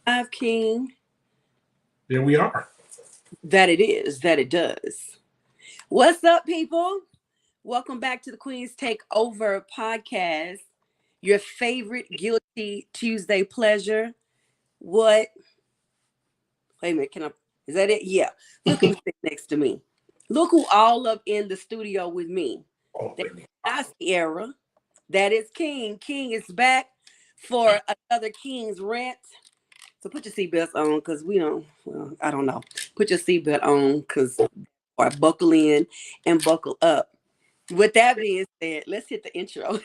Live, King. There we are. That it is, that it does. What's up, people? Welcome back to the Queens Takeover Podcast. Your favorite Guilty Tuesday pleasure. What? Wait a minute, is that it? Yeah. Look who's sitting next to me. Look who all up in the studio with me. That's Sierra. That is King. King is back for another King's Rant. So put your seatbelts on because I don't know. Put your seatbelt on or buckle in and buckle up. With that being said, let's hit the intro.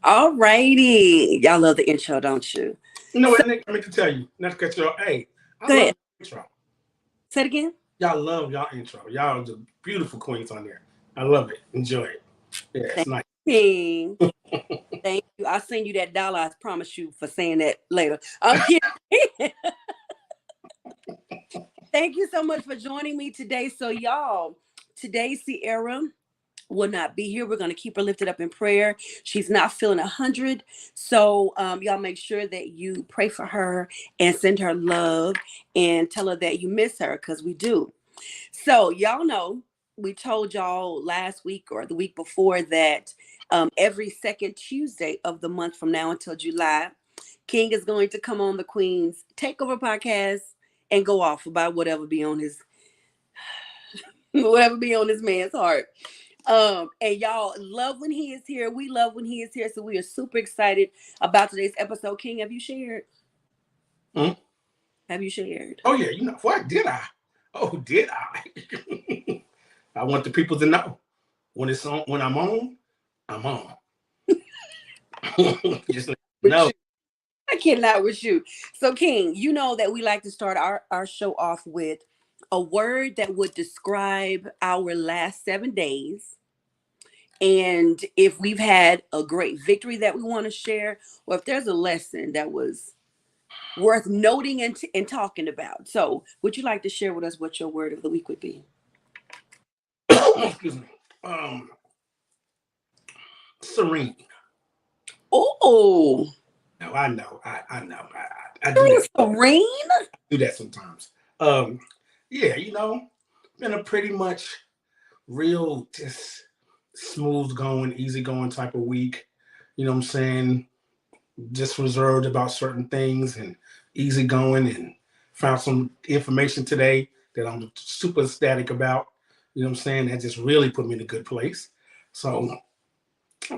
All righty. Y'all love the intro, don't you? No, I meant to tell you, not to cut you off. Hey, I love the intro. Say it again. Y'all love y'all intro. Y'all are the beautiful queens on there. I love it. Enjoy it. Yeah, it's nice. King. Thank you. I'll send you that $1. I promise you for saying that later. I'm kidding. Thank you so much for joining me today. So, y'all, today Sierra will not be here. We're going to keep her lifted up in prayer. She's not feeling 100. So y'all make sure that you pray for her and send her love and tell her that you miss her, because we do. So y'all know, we told y'all last week or the week before that every second Tuesday of the month from now until July, King is going to come on the Queens Takeover Podcast and go off about whatever be on his man's heart. And y'all love when he is here. We love when he is here. So we are super excited about today's episode. King, have you shared? Have you shared? Oh yeah, what did I? Oh, did I? I want the people to know when it's on. When I'm on, I'm on. Just no. I cannot with you. So King, you know that we like to start our show off with a word that would describe our last 7 days. And if we've had a great victory that we want to share, or if there's a lesson that was worth noting and talking about. So would you like to share with us what your word of the week would be? Excuse me. Serene. Oh. No, I know. I know. I do that. Serene? I do that sometimes. Yeah, been a pretty much real, just smooth going, easy going type of week. You know what I'm saying? Just reserved about certain things and easy going, and found some information today that I'm super ecstatic about. You know what I'm saying? That just really put me in a good place. So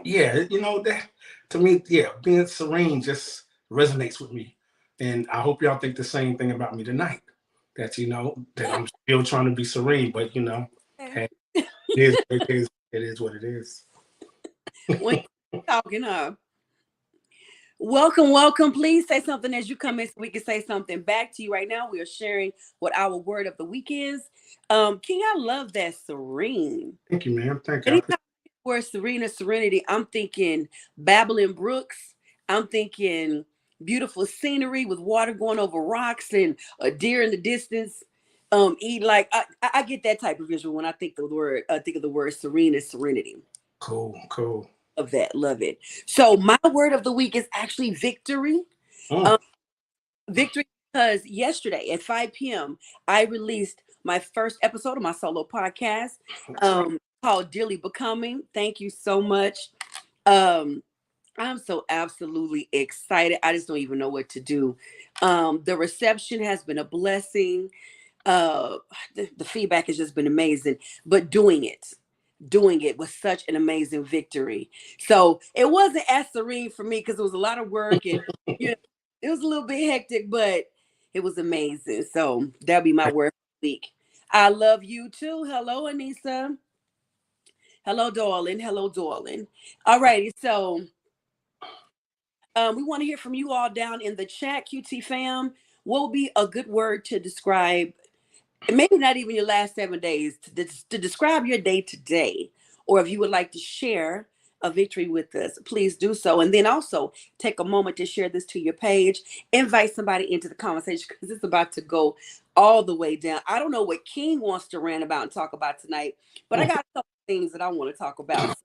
yeah, that to me, yeah, being serene just resonates with me. And I hope y'all think the same thing about me tonight. That that I'm still trying to be serene, but hey, it is what it is. When talking welcome. Please say something as you come in so we can say something back to you. Right now we are sharing what our word of the week is. King, I love that serene. Thank you, ma'am. Thank you. Anytime word serene or serenity, I'm thinking babbling brooks. I'm thinking beautiful scenery with water going over rocks and a deer in the distance. I get that type of visual when I think of the word serene and serenity. Cool. Of that, love it. So my word of the week is actually victory. Victory, because yesterday at 5 p.m. I released my first episode of my solo podcast called Dearly Becoming. Thank you so much. I'm so absolutely excited. I just don't even know what to do. The reception has been a blessing. uh the feedback has just been amazing, but doing it was such an amazing victory. So it wasn't as serene for me because it was a lot of work, and you know, it was a little bit hectic, but it was amazing. So that'll be my word for the week. I love you too. Hello, Anissa. Hello, darling. Hello, darling. All righty. So we want to hear from you all down in the chat, QT fam. What will be a good word to describe, and maybe not even your last 7 days, to describe your day today? Or if you would like to share a victory with us, please do so. And then also take a moment to share this to your page. Invite somebody into the conversation because it's about to go all the way down. I don't know what King wants to rant about and talk about tonight, but I got a couple things that I want to talk about.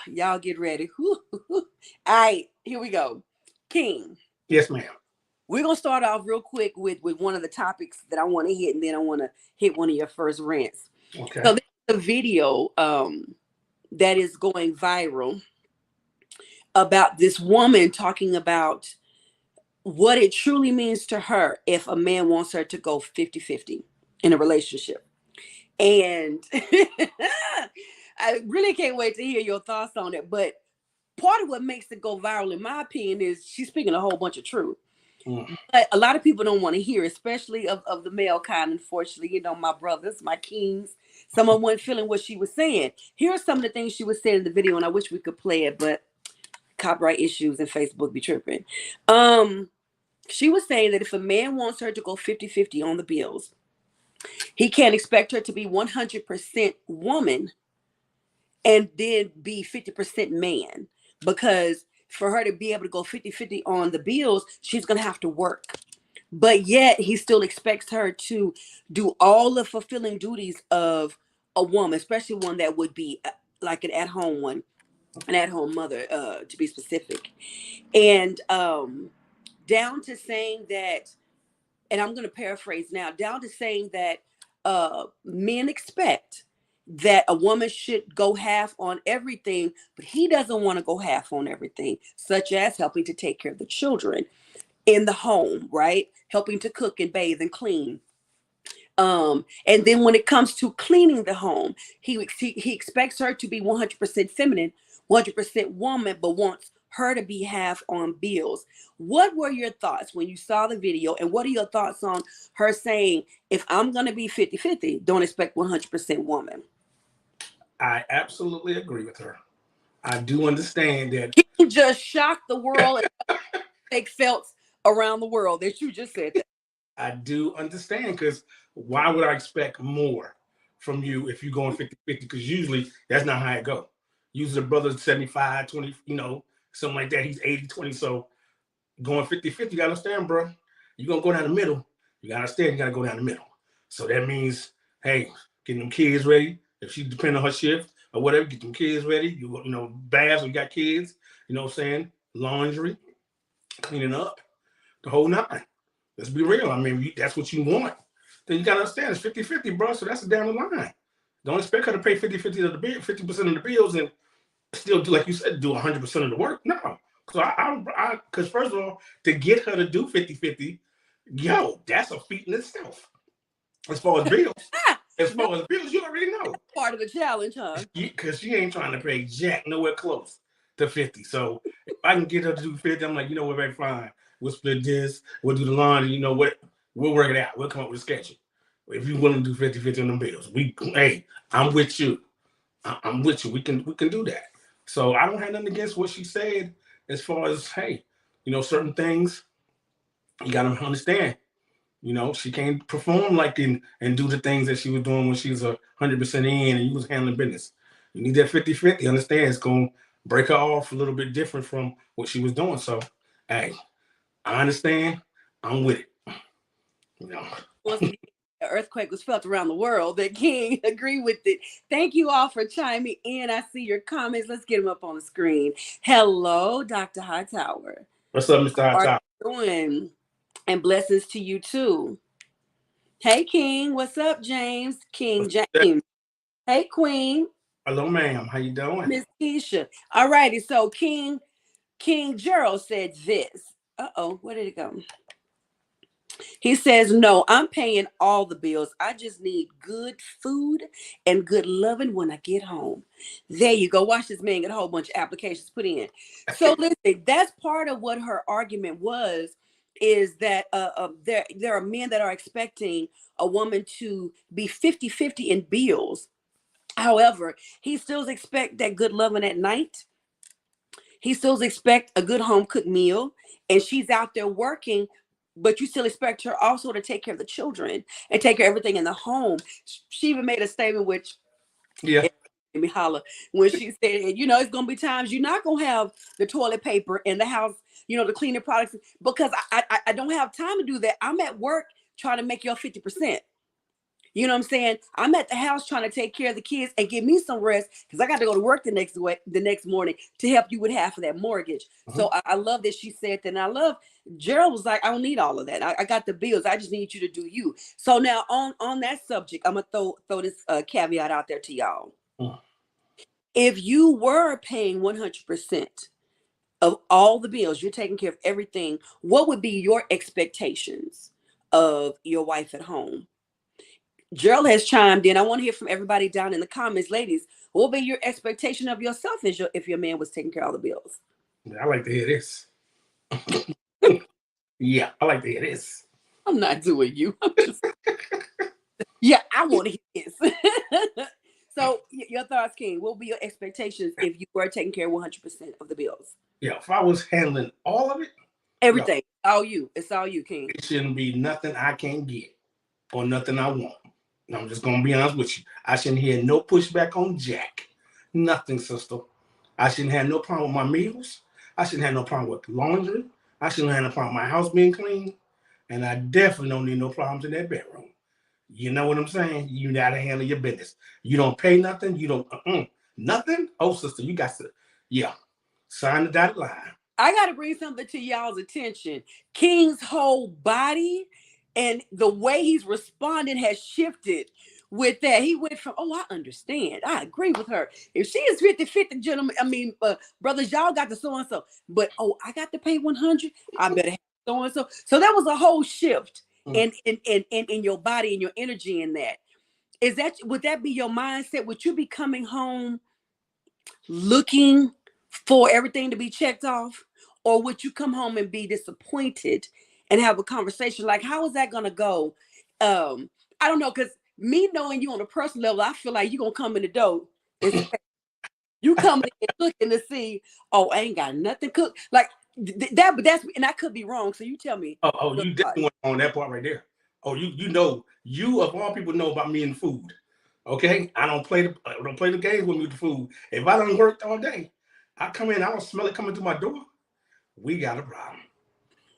Y'all get ready. All right, here we go. King. Yes, ma'am. We're going to start off real quick with one of the topics that I want to hit, and then I want to hit one of your first rants. Okay. So there's a video that is going viral about this woman talking about what it truly means to her if a man wants her to go 50-50 in a relationship. And I really can't wait to hear your thoughts on it. But part of what makes it go viral, in my opinion, is she's speaking a whole bunch of truth. But a lot of people don't want to hear, especially of the male kind. Unfortunately, you know, my brothers, my kings, someone wasn't feeling what she was saying. Here are some of the things she was saying in the video, and I wish we could play it, but copyright issues and Facebook be tripping. She was saying that if a man wants her to go 50-50 on the bills, he can't expect her to be 100% woman and then be 50% man, because for her to be able to go 50-50 on the bills, she's going to have to work. But yet he still expects her to do all the fulfilling duties of a woman, especially one that would be like an at-home one, an at-home mother, to be specific. And down to saying that, and I'm going to paraphrase now, down to saying that men expect that a woman should go half on everything, but he doesn't want to go half on everything, such as helping to take care of the children in the home, right? Helping to cook and bathe and clean. And then when it comes to cleaning the home, he expects her to be 100% feminine, 100% woman, but wants her to be half on bills. What were your thoughts when you saw the video? And what are your thoughts on her saying, if I'm going to be 50-50, don't expect 100% woman? I absolutely agree with her. I do understand that. He just shocked the world and take felts around the world that you just said that. I do understand, because why would I expect more from you if you're going 50-50? Because usually that's not how it goes. Usually the brother's 75-20, something like that. He's 80-20. So going 50-50, you got to understand, bro. You're going to go down the middle. You got to understand, you got to go down the middle. So that means, hey, getting them kids ready. If she depends on her shift or whatever, get them kids ready. You baths, you got kids, you know what I'm saying? Laundry, cleaning up, the whole nine. Let's be real. I mean, that's what you want. Then you got to understand it's 50-50, bro. So that's down the line. Don't expect her to pay 50-50 of the bill, 50% of the bills, and still do, like you said, do 100% of the work. No. Because first of all, to get her to do 50-50, that's a feat in itself. As far as bills. You already know. Part of the challenge, huh? Because she ain't trying to pay jack nowhere close to 50. So if I can get her to do 50, I'm like, you know what, very fine. We'll split this. We'll do the laundry. You know what? We'll work it out. We'll come up with a schedule. If you're willing to do 50-50 on them bills, I'm with you. I'm with you. We can do that. So I don't have nothing against what she said as far as, hey, certain things you got to understand. She can't perform and do the things that she was doing when she was 100% in and you was handling business. You need that 50-50. Understand it's going to break her off a little bit different from what she was doing. So, hey, I understand. I'm with it. The earthquake was felt around the world. That King agree with it. Thank you all for chiming in. I see your comments. Let's get them up on the screen. Hello, Dr. Hightower. What's up, Mr. Hightower? How are you doing? And blessings to you too. Hey, King. What's up, James? King James. Hey, Queen. Hello, ma'am. How you doing? Miss Keisha. All righty. So King Gerald said this. Uh-oh. Where did it go? He says, no, I'm paying all the bills. I just need good food and good loving when I get home. There you go. Watch this man get a whole bunch of applications put in. So listen, that's part of what her argument was, is that there are men that are expecting a woman to be 50-50 in bills. However, he still expect that good loving at night. He still expect a good home cooked meal, and she's out there working, but you still expect her also to take care of the children and take care of everything in the home. She even made a statement, which Yeah. made me holler, when she said, you know, it's gonna be times you're not gonna have the toilet paper in the house, you know, the cleaning products, because I don't have time to do that. I'm at work trying to make your 50%. You know what I'm saying? I'm at the house trying to take care of the kids and give me some rest, because I got to go to work the next morning to help you with half of that mortgage. So I love that she said that. And I love Gerald was like, I don't need all of that. I got the bills. I just need you to do you. So now on that subject, I'm gonna throw this caveat out there to y'all. If you were paying 100% of all the bills, you're taking care of everything, what would be your expectations of your wife at home? Gerald has chimed in. I want to hear from everybody down in the comments. Ladies, what would be your expectation of yourself if your man was taking care of all the bills? I like to hear this. Yeah, I like to hear this. I'm not doing you. I'm just... yeah, I want to hear this. So your thoughts, King, what would be your expectations if you were taking care of 100% of the bills? Yeah, if I was handling all of it, everything, all you. It's all you, King. It shouldn't be nothing I can't get or nothing I want. I'm just gonna be honest with you. I shouldn't hear no pushback on Jack. Nothing, sister. I shouldn't have no problem with my meals. I shouldn't have no problem with laundry. I shouldn't have no problem with my house being clean. And I definitely don't need no problems in that bedroom. You know what I'm saying? You gotta handle your business. You don't pay nothing. You don't nothing. Oh, sister, you got to sign the dotted line. I gotta bring something to y'all's attention. King's whole body and the way he's responding has shifted with that. He went from, oh, I understand. I agree with her. If she is 50-50, gentlemen, brothers, y'all got the so-and-so. But, oh, I got to pay 100. I better have so-and-so. So that was a whole shift in your body and your energy in that. Would that be your mindset? Would you be coming home looking for everything to be checked off? Or would you come home and be disappointed and have a conversation like, how is that going to go? I don't know, because me knowing you on a personal level, I feel like you're going to come in the door and say, you come in looking to see, oh, I ain't got nothing cooked. Like that, but and I could be wrong. So you tell me. Oh, you definitely went on that part right there. Oh, you know, you of all people know about me and food. Okay? I don't play the games with me with the food. If I don't work all day, I come in, I don't smell it coming through my door. We got a problem.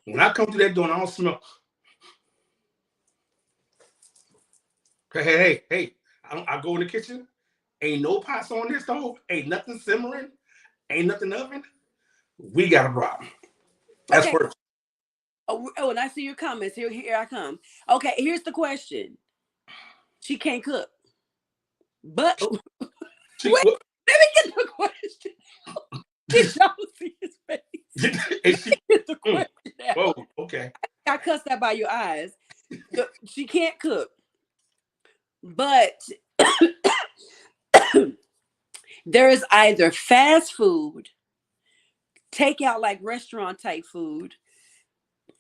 When I come through that door and I don't smell, hey, I go in the kitchen, ain't no pots on this stove, ain't nothing simmering, ain't nothing oven. We got a problem. That's first. Oh, and I see your comments. Here I come. Okay, here's the question. She can't cook. But wait, let me get the question. Did y'all see his face? Get the question out. Whoa, okay. I cussed that by your eyes. She can't cook, but there is either fast food, takeout like restaurant type food,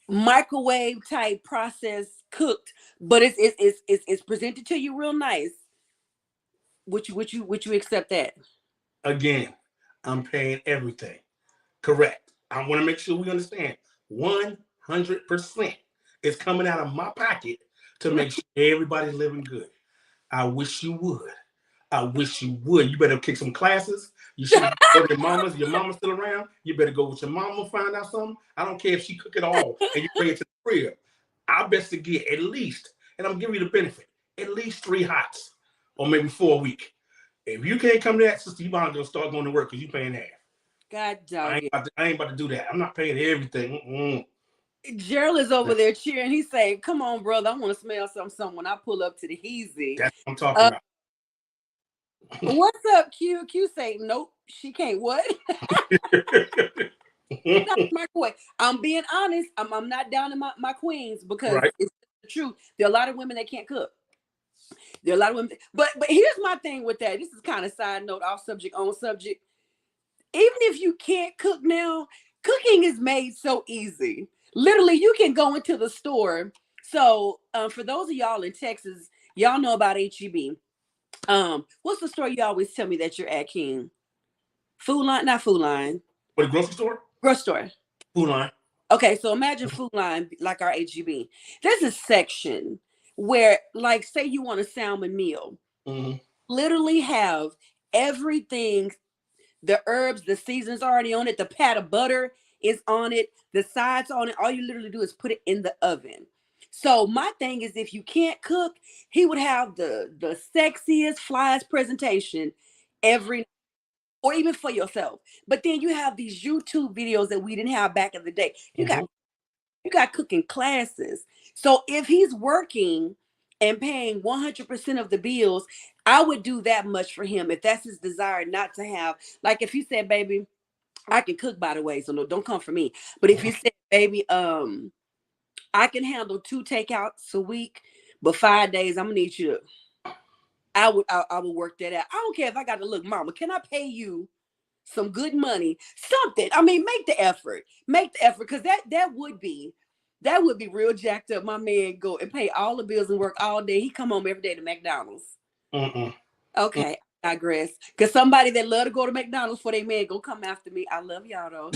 microwave type processed cooked, but it's presented to you real nice. Would you accept that? Again, I'm paying everything. Correct. I want to make sure we understand 100% is coming out of my pocket to make sure everybody's living good. I wish you would. I wish you would. You better kick some classes. You should go to your mama's. Your mama's still around. You better go with your mama, find out something. I don't care if she cook it all and you bring it to the crib. I best to get at least, and I'm giving you the benefit, at least 3 hots or maybe 4 a week. If you can't come to that, sister, you might as well start going to work because you paying half. God dog I ain't about to do that. I'm not paying everything. Gerald is over there cheering. He's saying, come on, brother. I want to smell something when I pull up to the Heezy. That's what I'm talking about. What's up, Q? Q say, nope, she can't what? Not the microwave. I'm being honest. I'm not down in my queens because Right. it's the truth. There are a lot of women that can't cook. There are a lot of women, but here's my thing with that. This is kind of side note, off subject, on subject. Even if you can't cook now, cooking is made so easy. Literally, you can go into the store. So, for those of y'all in Texas, y'all know about HEB. What's the store you always tell me that you're at, King? Food Line, not Food Line. What, a grocery store? Grocery store. Food Line. Okay, so imagine Food Line like our HEB. There's a section where, like, say you want a salmon meal, literally have everything, the herbs, the seasonings already on it, the pat of butter is on it, the sides on it. All you literally do is put it in the oven. So my thing is, if you can't cook, he would have the sexiest, flyest presentation every, or even for yourself. But then you have these YouTube videos that we didn't have back in the day. You got cooking classes. So if he's working and paying 100% of the bills, I would do that much for him if that's his desire, not to have, like, if he said, baby, I can cook, by the way, so no, don't come for me. But if you said, baby, I can handle 2 takeouts a week, but 5 days, I'm gonna need you to, I would work that out. I don't care if I got to look, mama, can I pay you some good money, something? I mean, make the effort, because that would be real jacked up. My man go and pay all the bills and work all day. He come home every day to McDonald's. Okay, I digress. Because somebody that love to go to McDonald's for their man go come after me. I love y'all though.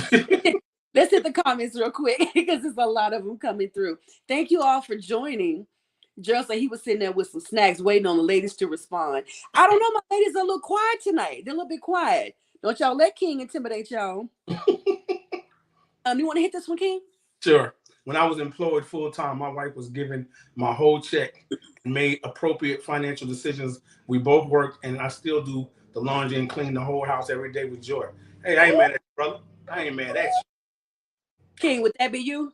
Let's hit the comments real quick because there's a lot of them coming through. Thank you all for joining. Gerald said he was sitting there with some snacks waiting on the ladies to respond. I don't know, my ladies are a little quiet tonight. They're a little bit quiet. Don't y'all let King intimidate y'all. You want to hit this one, King? Sure. When I was employed full time, my wife was given my whole check and made appropriate financial decisions. We both worked, and I still do the laundry and clean the whole house every day with joy. Hey, I ain't mad at you, brother. I ain't mad at you. King, would that be you?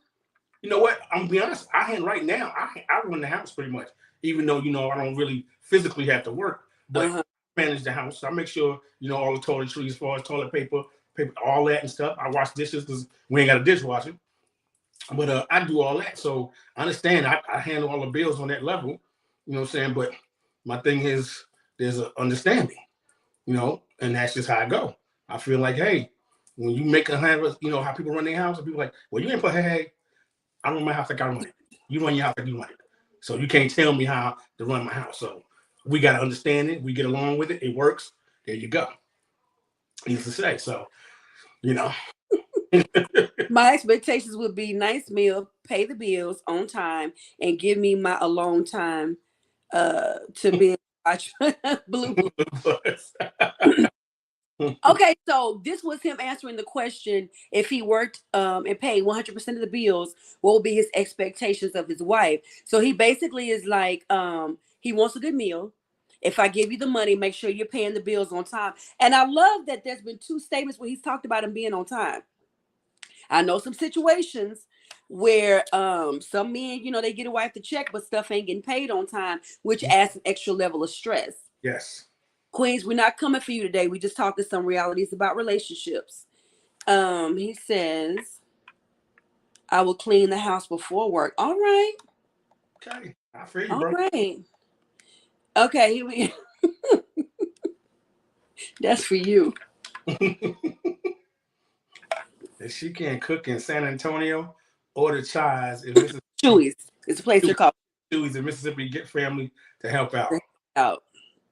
You know what? I'm gonna be honest. Right now, I run the house pretty much, even though I don't really physically have to work, but I manage the house. I make sure all the toiletries, as far as toilet paper, all that and stuff. I wash dishes because we ain't got a dishwasher. But I do all that. So I understand I handle all the bills on that level. You know what I'm saying? But my thing is there's an understanding, and that's just how I go. I feel like, hey, when you make a handle, how people run their house, and people like, well, you ain't put, hey, I run my house like I run it. You run your house like you run it. So you can't tell me how to run my house. So we got to understand it. We get along with it. It works. There you go. Easy to say. So, My expectations would be nice meal, pay the bills on time, and give me my alone time to be watch Blue. Okay, so this was him answering the question: if he worked and paid 100% of the bills, what would be his expectations of his wife? So he basically is like, he wants a good meal. If I give you the money, make sure you're paying the bills on time. And I love that there's been 2 statements where he's talked about him being on time. I know some situations where some men, they get a wife to check, but stuff ain't getting paid on time, which adds an extra level of stress. Yes. Queens, we're not coming for you today. We just talking some realities about relationships. He says, I will clean the house before work. All right. Okay. I feel you, All bro. right. Okay, here we That's for you. If she can't cook in San Antonio, order Chai's in Mississippi. Chewy's. It's a place they're called Chewy's in Mississippi. Get family to help out.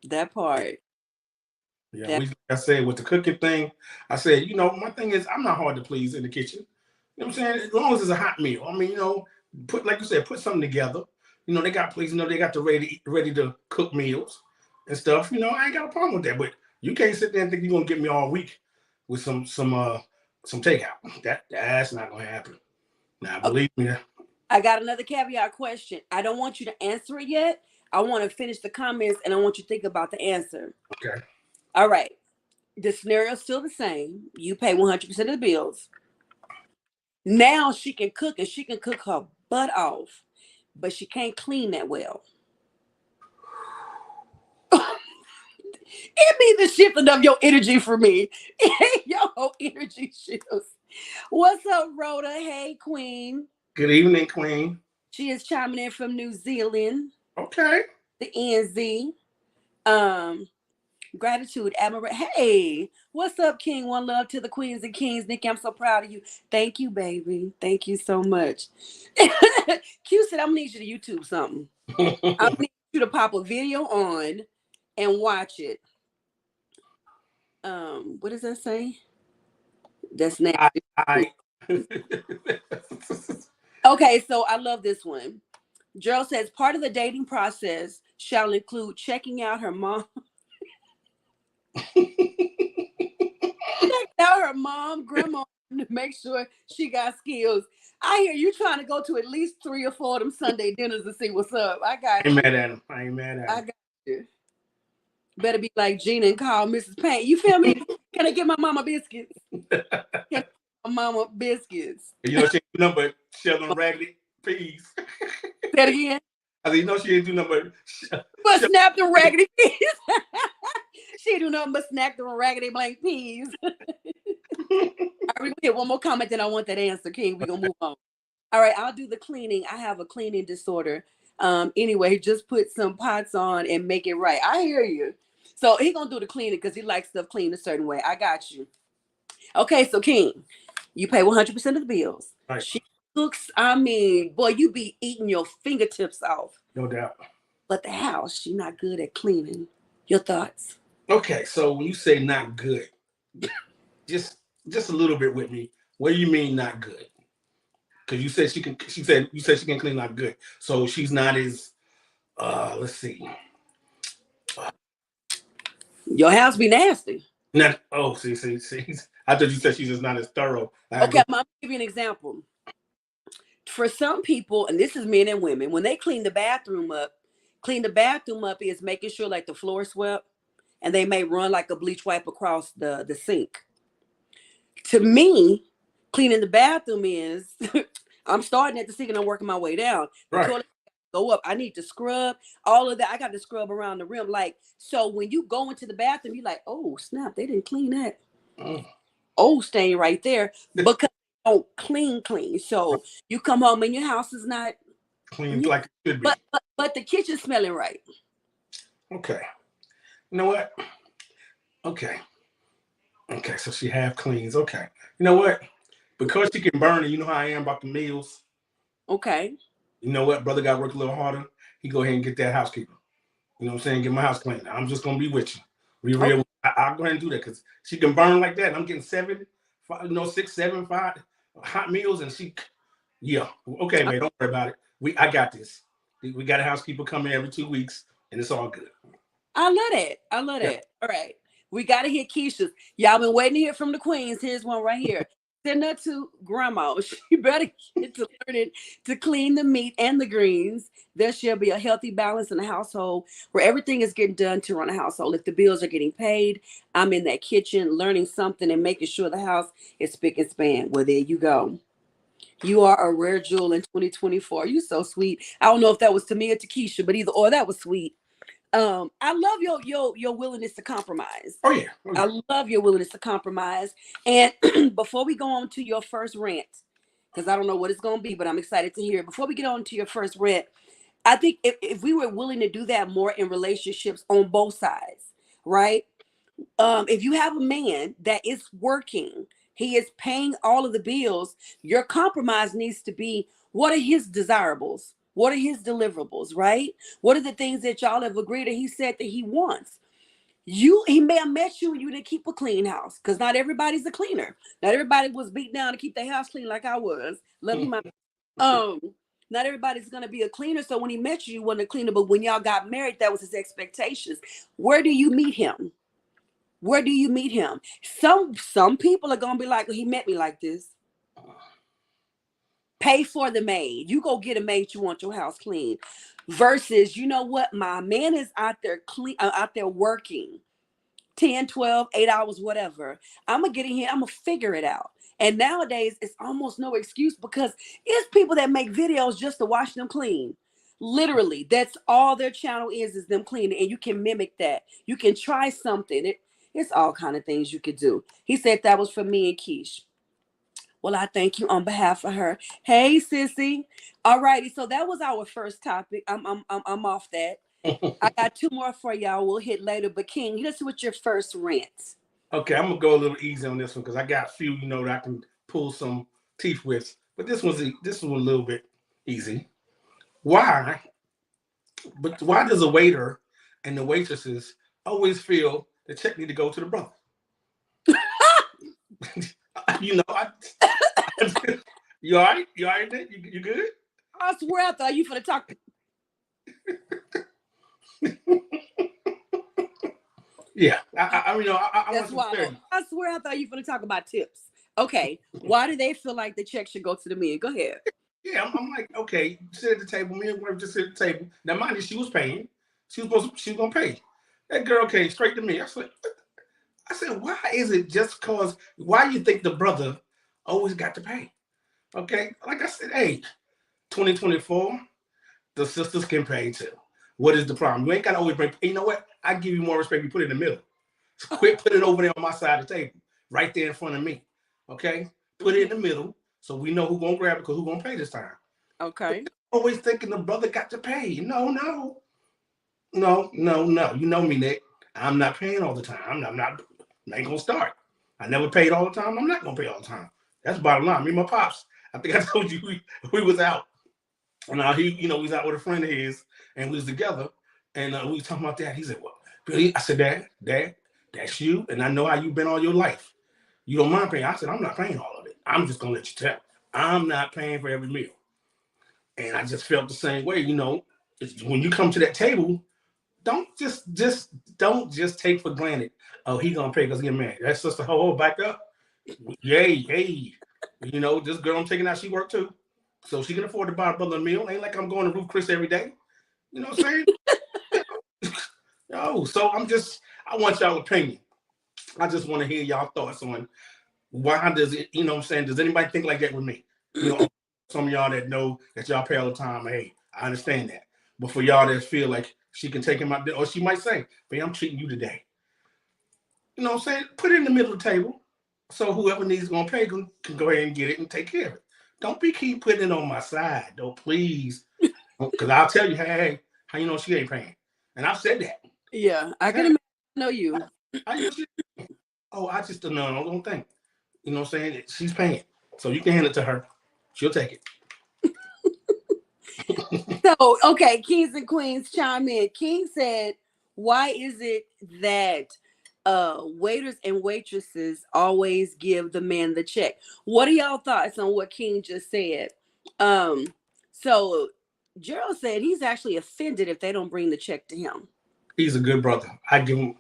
That part. Yeah, like I said, with the cooking thing, I said, my thing is I'm not hard to please in the kitchen. You know what I'm saying? As long as it's a hot meal. I mean, like you said, put something together. They got places, they got the ready to cook meals and stuff. I ain't got a problem with that. But you can't sit there and think you're gonna get me all week with some takeout. That's not gonna happen. Now, believe me. I got another caveat question. I don't want you to answer it yet. I want to finish the comments and I want you to think about the answer. Okay. All right. The scenario is still the same. You pay 100% of the bills. Now she can cook and she can cook her butt off, but she can't clean that well. It be the shifting of your energy for me. Your whole energy shifts. What's up, Rhoda? Hey, Queen. Good evening, Queen. She is chiming in from New Zealand, Okay. the NZ. Um, Gratitude, admiration. Hey, what's up, King? One love to the Queens and Kings. Nikki, I'm so proud of you. Thank you, baby. Thank you so much. Q said, I'm gonna need you to YouTube something. I need you to pop a video on and watch it. What does that say? That's nasty. Okay, so I love this one. Gerald says part of the dating process shall include checking out her mom. Checking out her mom, grandma, to make sure she got skills. I hear you trying to go to at least 3 or 4 of them Sunday dinners to see what's up. I got I ain't you. mad at him. I ain't mad at him. I got you. Better be like Gina and call Mrs. Payne. You feel me? Can I get my mama biscuits? Can I get my mama biscuits? You know she ain't do nothing but shell them raggedy peas. Say it again. I said, you know she ain't do nothing but snap them raggedy peas. She ain't do nothing but snap them raggedy blank peas. All right, we get one more comment, then I want that answer, King. We're gonna move on. All right, I'll do the cleaning. I have a cleaning disorder. Anyway, just put some pots on and make it right. I hear you. So he gonna do the cleaning because he likes stuff cleaned a certain way. I got you. Okay, so King, you pay 100% of the bills. Right. She looks, I mean, boy, you be eating your fingertips off. No doubt. But the house, she's not good at cleaning. Your thoughts? Okay, so when you say not good, just a little bit with me. What do you mean not good? Because you said you said she can clean not good. So she's not as let's see. Your house be nasty. Not see. I thought you said she's just not as thorough. Okay, I'm gonna give you an example. For some people, and this is men and women, when they clean the bathroom up is making sure like the floor swept, and they may run like a bleach wipe across the sink. To me, cleaning the bathroom is I'm starting at the sink and I'm working my way down. The toilet go up. I need to scrub all of that. I got to scrub around the rim. Like, so when you go into the bathroom, you're like, oh snap, they didn't clean that. Oh, stain right there. Because don't clean. So you come home and your house is not clean like it should be. But the kitchen's smelling right. Okay. You know what? Okay, so she half cleans. Okay. You know what? Because she can burn it, you know how I am about the meals. Okay. You know what? Brother got to work a little harder. He go ahead and get that housekeeper. You know what I'm saying? Get my house clean. I'm just going to be with you. Be real. I'll go ahead and do that because she can burn like that. And I'm getting 6, 7, 5 hot meals. And she, yeah. Okay, man, don't worry about it. I got this. We got a housekeeper come in every 2 weeks and it's all good. I love that. All right. We got to hear Keisha's. Y'all been waiting to hear from the Queens. Here's one right here. Send her to grandma. She better get to learning to clean the meat and the greens. There shall be a healthy balance in the household where everything is getting done to run a household. If the bills are getting paid, I'm in that kitchen learning something and making sure the house is spick and span. Well, there you go. You are a rare jewel in 2024. You so sweet. I don't know if that was to me or to Keisha, but either or, that was sweet. I love your willingness to compromise. Oh yeah. I love your willingness to compromise. And before we go on to your first rant, because I don't know what it's going to be, but I'm excited to hear it. Before we get on to your first rant, I think if we were willing to do that more in relationships on both sides, right? If you have a man that is working, he is paying all of the bills, your compromise needs to be, what are his desirables? What are his deliverables, right? What are the things that y'all have agreed that he said that he wants? He may have met you and you didn't keep a clean house because not everybody's a cleaner. Not everybody was beat down to keep their house clean like I was. Love you, my not everybody's gonna be a cleaner. So when he met you, you wasn't a cleaner, but when y'all got married, that was his expectations. Where do you meet him? Where do you meet him? Some people are gonna be like, he met me like this. Pay for the maid. You go get a maid. You want your house clean. Versus, you know what? My man is out there out there working 10, 12, 8 hours, whatever. I'm going to get in here. I'm going to figure it out. And nowadays, it's almost no excuse because it's people that make videos just to watch them clean. Literally, that's all their channel is them cleaning. And you can mimic that. You can try something. It's all kind of things you could do. He said that was for me and Keish. Well, I thank you on behalf of her. Hey, sissy. All righty. So that was our first topic. I'm off that. I got two more for y'all. We'll hit later. But King, hit us with your first rant. Okay, I'm gonna go a little easy on this one because I got a few, that I can pull some teeth with. But this one a little bit easy. Why? But why does a waiter and the waitresses always feel the check need to go to the brother? I, you all right? You all right? You good? I swear I thought you finna talk. Yeah, I That's why I swear I thought you were going to talk about tips. Okay, why do they feel like the check should go to the men? Go ahead. Yeah, I'm like, okay, sit at the table. Me and wife just sit at the table. Now, mind you, she was paying. She was gonna pay. That girl came straight to me. I said, why is it just cause? Why you think the brother always got to pay? Okay, like I said, hey, 2024, the sisters can pay too. What is the problem? You ain't got to always bring. You know what? I give you more respect. You put it in the middle. Quit put it over there on my side of the table, right there in front of me. Okay, put it in the middle so we know who's gonna grab it because who's gonna pay this time. Okay. Always thinking the brother got to pay. No. You know me, Nick. I'm not paying all the time. I ain't gonna start. I never paid all the time. I'm not gonna pay all the time. That's the bottom line. Me and my pops. I think I told you we was out. And he was out with a friend of his, and we was together, and we was talking about that. He said, "Well, Billy," I said, "Dad, that's you, and I know how you've been all your life. You don't mind paying." I said, "I'm not paying all of it. I'm just gonna let you tell. I'm not paying for every meal." And I just felt the same way. When you come to that table, don't just take for granted. Oh, he gonna pay because he get mad. That's just a whole back up. Hey. This girl I'm taking out, she work too. So she can afford to buy a brother a meal. Ain't like I'm going to Ruth Chris every day. You know what I'm saying? No. So I want y'all opinion. I just want to hear y'all thoughts on why does it, does anybody think like that with me? Some of y'all that know that y'all pay all the time, hey, I understand that. But for y'all that feel like she can take him out there, or she might say, "Hey, I'm treating you today." You know what I'm saying? Put it in the middle of the table. So whoever needs to pay can go ahead and get it and take care of it. Don't keep putting it on my side, though, please. Because I'll tell you, hey, how you know she ain't paying? And I've said that. Yeah, I can know you. I just don't think. You know what I'm saying? She's paying. So you can hand it to her. She'll take it. So, okay, kings and queens chime in. King said, why is it that waiters and waitresses always give the man the check? What are y'all thoughts on what King just said? So Gerald said he's actually offended if they don't bring the check to him. He's a good brother. I give him.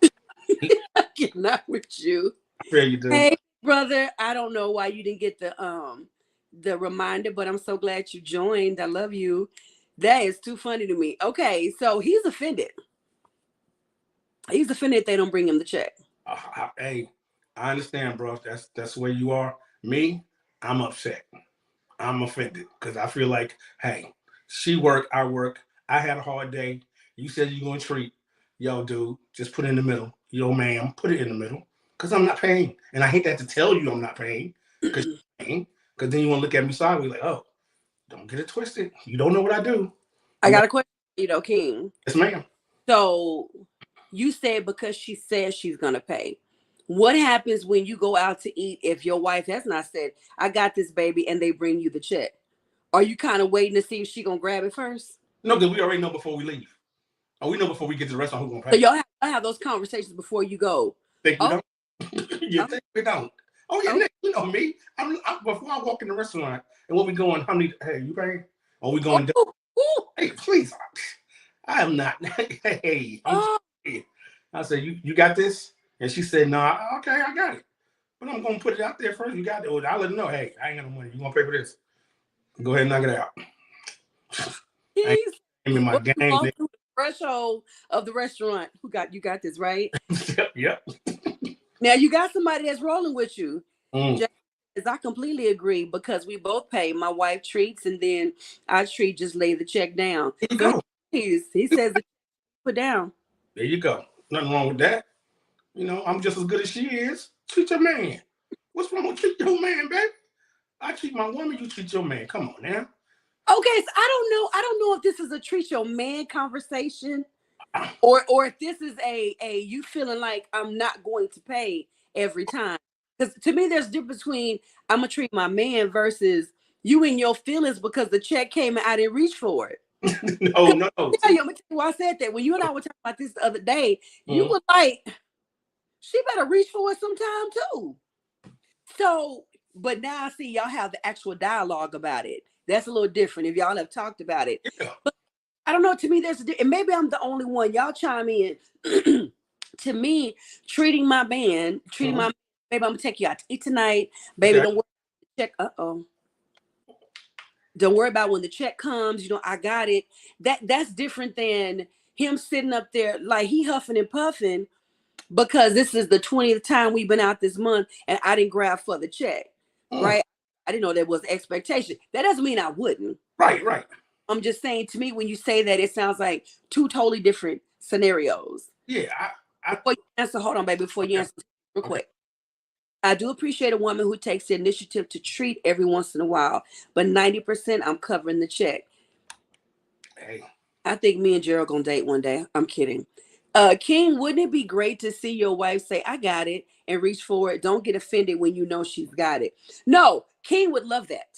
I cannot with you. Yeah, you do. Hey, brother, I don't know why you didn't get the reminder, but I'm so glad you joined. I love you. That is too funny to me. Okay, so he's offended. He's offended if they don't bring him the check. Hey, I understand, bro. That's where you are. Me, I'm upset. I'm offended because I feel like, hey, she work, I work. I had a hard day. You said you're gonna treat. Yo, dude, just put it in the middle. Yo, ma'am, put it in the middle. Because I'm not paying. And I hate that to tell you I'm not paying. Because then you want to look at me sideways like, oh, don't get it twisted. You don't know what I do. I got a question, King. Yes, ma'am. So you said because she says she's gonna pay. What happens when you go out to eat if your wife has not said, "I got this, baby," and they bring you the check? Are you kind of waiting to see if she gonna grab it first? No, because we already know before we leave. Oh, we know before we get to the restaurant who's gonna pay. So y'all have those conversations before you go. Think we don't? You think we don't? Oh yeah, Nick, you know me. Before I walk in the restaurant and when we going, how many? Hey, you paying? Are we going? Hey, please. I am not. Hey, I said, you got this? And she said, no, okay, I got it. But I'm going to put it out there first. You got it. I'll let her know, hey, I ain't got no money. You going to pay for this? Go ahead and knock it out. I'm in my game. The threshold of the restaurant. You got this, right? Yep. Now, you got somebody that's rolling with you. I completely agree because we both pay. My wife treats and then I treat, just lay the check down. There you go. He says, put down. There you go. Nothing wrong with that. I'm just as good as she is. Treat your man. What's wrong with treat your man, baby? I treat my woman, you treat your man. Come on now. Okay, so I don't know if this is a treat your man conversation, or if this is a you feeling like I'm not going to pay every time. Because to me, there's a difference between I'm gonna treat my man versus you in your feelings because the check came and I didn't reach for it. No, no. I'm gonna tell you why I said that. When you and I were talking about this the other day, you Mm. were like, she better reach for it sometime too. So, but now I see y'all have the actual dialogue about it. That's a little different if y'all have talked about it. Yeah. But I don't know. To me, and maybe I'm the only one. Y'all chime in. To me, treating my baby, I'm gonna take you out to eat tonight. Baby, Okay. don't worry about the check. Don't worry about when the check comes. You know, I got it. That's different than him sitting up there like he huffing and puffing because this is the 20th time we've been out this month and I didn't grab for the check. Mm. Right? I didn't know there was expectation. That doesn't mean I wouldn't. Right, right. I'm just saying, to me, when you say that, it sounds like two totally different scenarios. Yeah, Before you answer, hold on, baby, before you okay. answer real Okay. quick. I do appreciate a woman who takes the initiative to treat every once in a while, but 90% I'm covering the check. Hey. I think me and Gerald gonna date one day. I'm kidding. King, wouldn't it be great to see your wife say, I got it, and reach for it? Don't get offended when you know she's got it. No, King would love that.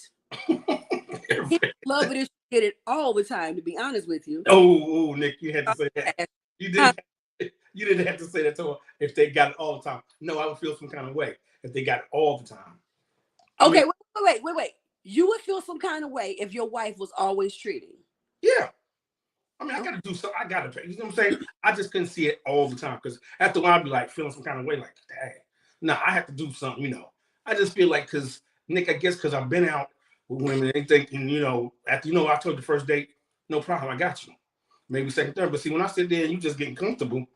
He would love it if she did it all the time, to be honest with you. Oh, Nick, you had to say that. You didn't. You didn't have to say that to her if they got it all the time. No, I would feel some kind of way if they got it all the time. Okay, wait. You would feel some kind of way if your wife was always treating. Yeah. I mean, I got to do something. I got to pay. You know what I'm saying? I just couldn't see it all the time because after a while, I'd be like feeling some kind of way, like, dang. No, I have to do something, you know. I just feel like, because, Nick, I guess because I've been out with women and thinking, you know, after, you know, I told you the first date, no problem, I got you. Maybe second, third. But see, when I sit there and you just getting comfortable,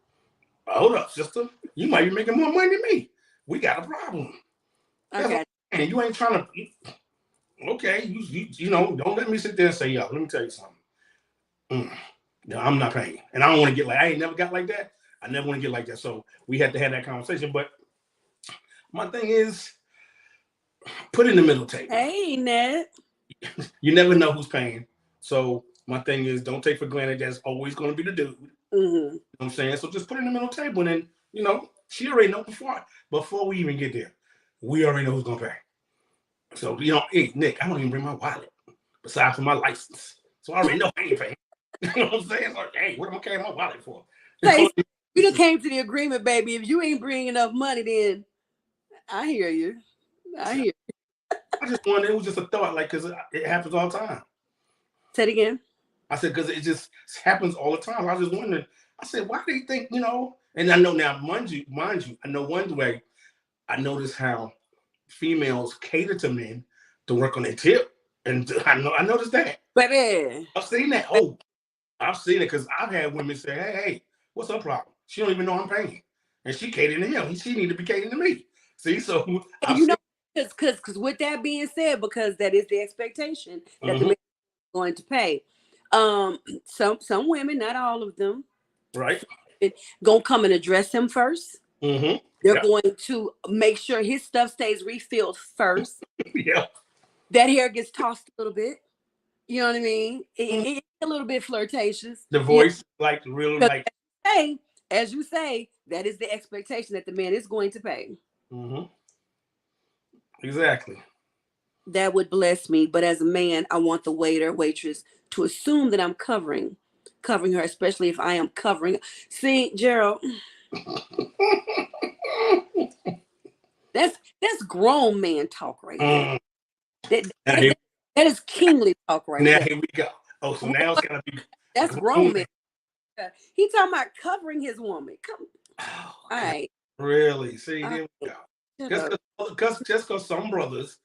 hold up, sister. You might be making more money than me. We got a problem. Okay. And you ain't trying to, okay, you know, don't let me sit there and say, yo, let me tell you something. No, I'm not paying. And I don't want to get like, I ain't never got like that. I never want to get like that. So we had to have that conversation. But my thing is, put in the middle table. Hey, Ned. You never know who's paying. So my thing is, don't take for granted that's always going to be the dude. Mm-hmm. You know what I'm saying? So just put in the middle table. And then, you know, she already know before we even get there. We already know who's going to pay. So, you know, hey, Nick, I don't even bring my wallet besides for my license. So I already know I ain't paying. You know what I'm saying? Like, hey, what am I carrying my wallet for? Say, you just came to the agreement, baby. If you ain't bringing enough money, then I hear you. I hear you. I just wondered, it was just a thought, like, because it happens all the time. Say it again. I said, because it just happens all the time. I was just wondering, I said, why do you think, you know? And I know now, mind you, I know one way, I noticed how females cater to men to work on their tip. And I noticed that. Baby. I've seen that. Oh, I've seen it because I've had women say, hey, what's her problem? She don't even know I'm paying. And she catering to him. She need to be catering to me. See, so And you know, because with that being said, because that is the expectation that the man is going to pay. Some women, not all of them, right, gonna come and address him first. They're going to make sure his stuff stays refilled first. Yeah. That hair gets tossed a little bit. You know what I mean? It's a little bit flirtatious. The voice, like, really, like. As you say, that is the expectation that the man is going to pay. Exactly. That would bless me. But as a man, I want the waiter, waitress to assume that I'm covering her, especially if I am covering. See, Gerald, that's grown man talk right there. That is kingly talk right now there. Here we go. Oh, so now it's gotta be. That's grown man. He talking about covering his woman. Come, all right. Really? See, there we go. Just because some brothers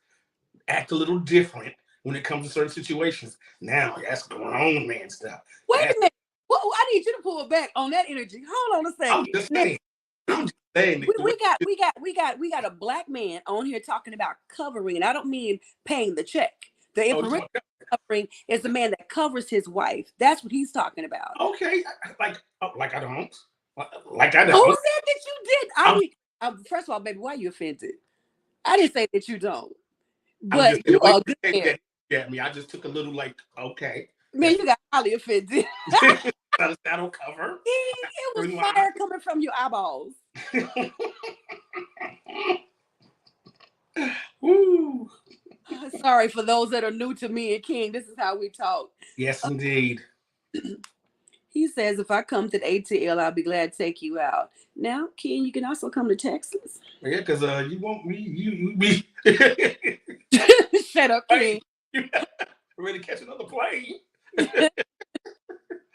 act a little different when it comes to certain situations. Now that's grown man stuff. Wait a minute. Well, I need you to pull back on that energy. Hold on a second. I'm just saying. We got a black man on here talking about covering, and I don't mean paying the check. The information covering is the man that covers his wife. That's what he's talking about. Okay, like I don't. Like I don't. Who said that you did? First of all, baby, why are you offended? I didn't say that you don't. But you are good there. At me. I just took a little like, okay. Man, you got highly offended. That'll cover. It was fire coming from your eyeballs. Woo. Sorry for those that are new to me and King. This is how we talk. Yes, indeed. He says, if I come to the ATL, I'll be glad to take you out. Now, King, you can also come to Texas. Yeah, because you won't be. Shut up, King. Ready to catch another plane.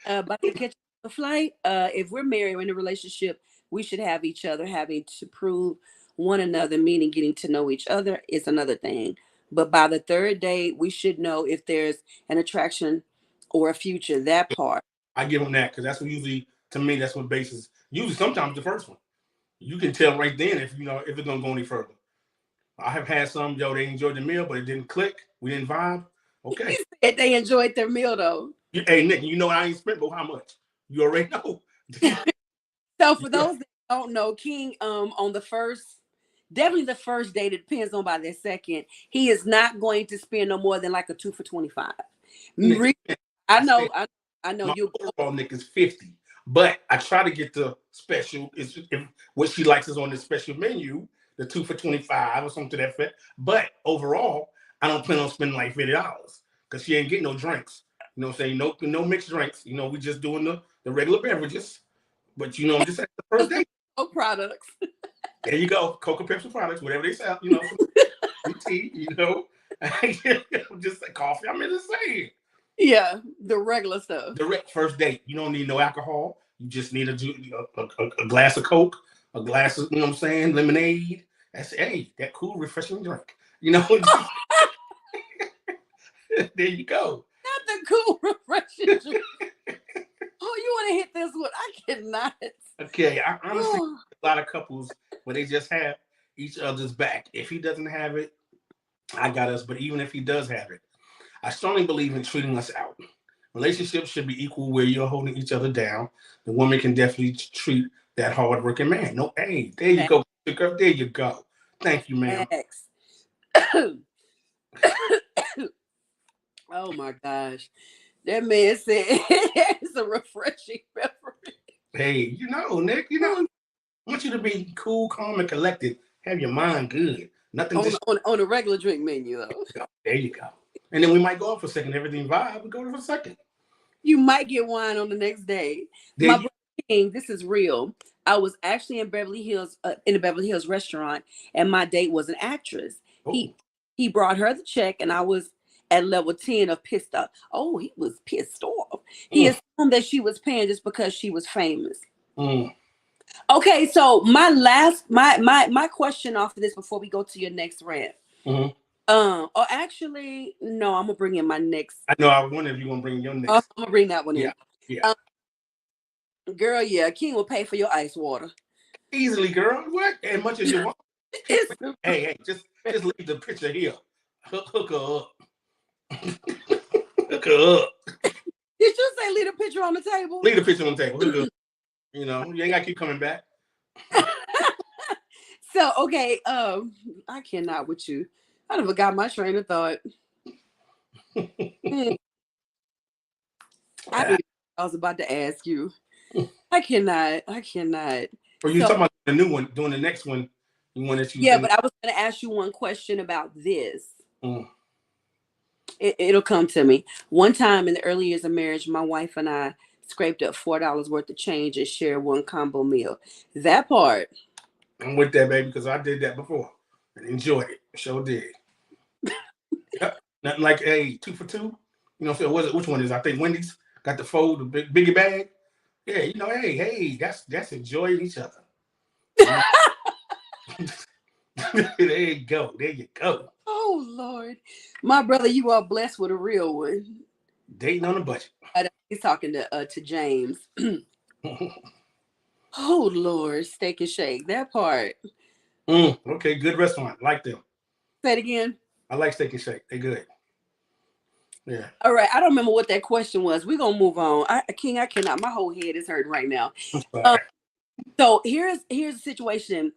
About to catch a flight. If we're married or in a relationship, we should have each other. Having to prove one another, meaning getting to know each other, is another thing. But by the third date, we should know if there's an attraction or a future. That part. I give them that because that's what usually, to me, that's what bases. Usually, sometimes the first one, you can tell right then if it's gonna go any further. I have had some, they enjoyed the meal, but it didn't click. We didn't vibe. Okay. They enjoyed their meal though. Hey Nick, you know I ain't spent, but how much? You already know. So for those that don't know, King, on definitely the first date, it depends on by the second, he is not going to spend no more than like a 2 for $25. Nick, I know you. Overall, Nick is 50, but I try to get the special. If what she likes is on the special menu, the 2 for $25 or something to that effect. But overall, I don't plan on spending like $50 because she ain't getting no drinks. You know what I'm saying? No mixed drinks. We just doing the regular beverages. But I'm just at the first date. No products. There you go. Coca, Pepsi products, whatever they sell. Some tea. Just like coffee. I'm just saying. Yeah, the regular stuff. The first date. You don't need no alcohol. You just need a glass of Coke, a glass of, lemonade. That's that cool, refreshing drink. There you go. Not the cool, refreshing drink. Oh, you want to hit this one? I cannot. Okay, I honestly a lot of couples where they just have each other's back. If he doesn't have it, I got us. But even if he does have it, I strongly believe in treating us out. Relationships should be equal where you're holding each other down. The woman can definitely treat that hardworking man. No, there you go. There you go. Thank you, ma'am. Oh my gosh. That man said it's a refreshing beverage. Hey, Nick, I want you to be cool, calm, and collected. Have your mind good. Nothing on a regular drink menu, though. There you go. And then we might go off for a second. Everything vibe. We go for a second. You might get wine on the next day. My brother King, this is real. I was actually in Beverly Hills, in a Beverly Hills restaurant, and my date was an actress. Oh. He brought her the check, and I was at level 10 of pissed off. Oh, he was pissed off. He assumed that she was paying just because she was famous. Okay, so my question after this before we go to your next rant. Or actually, no, I'm gonna bring in my next. I know. I wonder if you're gonna bring your next. I'm gonna bring that one in. Yeah. Girl, King will pay for your ice water. Easily, girl. What? As much as you want. Hey, just leave the picture here. Hook her up. Hook her up. Did you say leave the picture on the table? Leave the picture on the table. Hook her up. You ain't gotta keep coming back. So okay, I cannot with you. I never got my train of thought. I was about to ask you. I cannot. Or you talking about the new one, doing the next one? You wanted to? Yeah, but I was going to ask you one question about this. It'll come to me. One time in the early years of marriage, my wife and I scraped up $4 worth of change and shared one combo meal. That part. I'm with that, baby, because I did that before and enjoyed it. Sure did. Nothing like 2 for 2. Which one is? I think Wendy's got the fold, the biggie bag. Yeah, that's enjoying each other. There you go. Oh Lord, my brother, you are blessed with a real one. Dating on a budget. He's talking to James. Oh Lord, Steak and Shake, that part. Okay, good restaurant. Like them. Say it again. I like Steak and Shake. They're good. Yeah. All right. I don't remember what that question was. We're gonna move on. King, I cannot. My whole head is hurting right now. So here's the situation.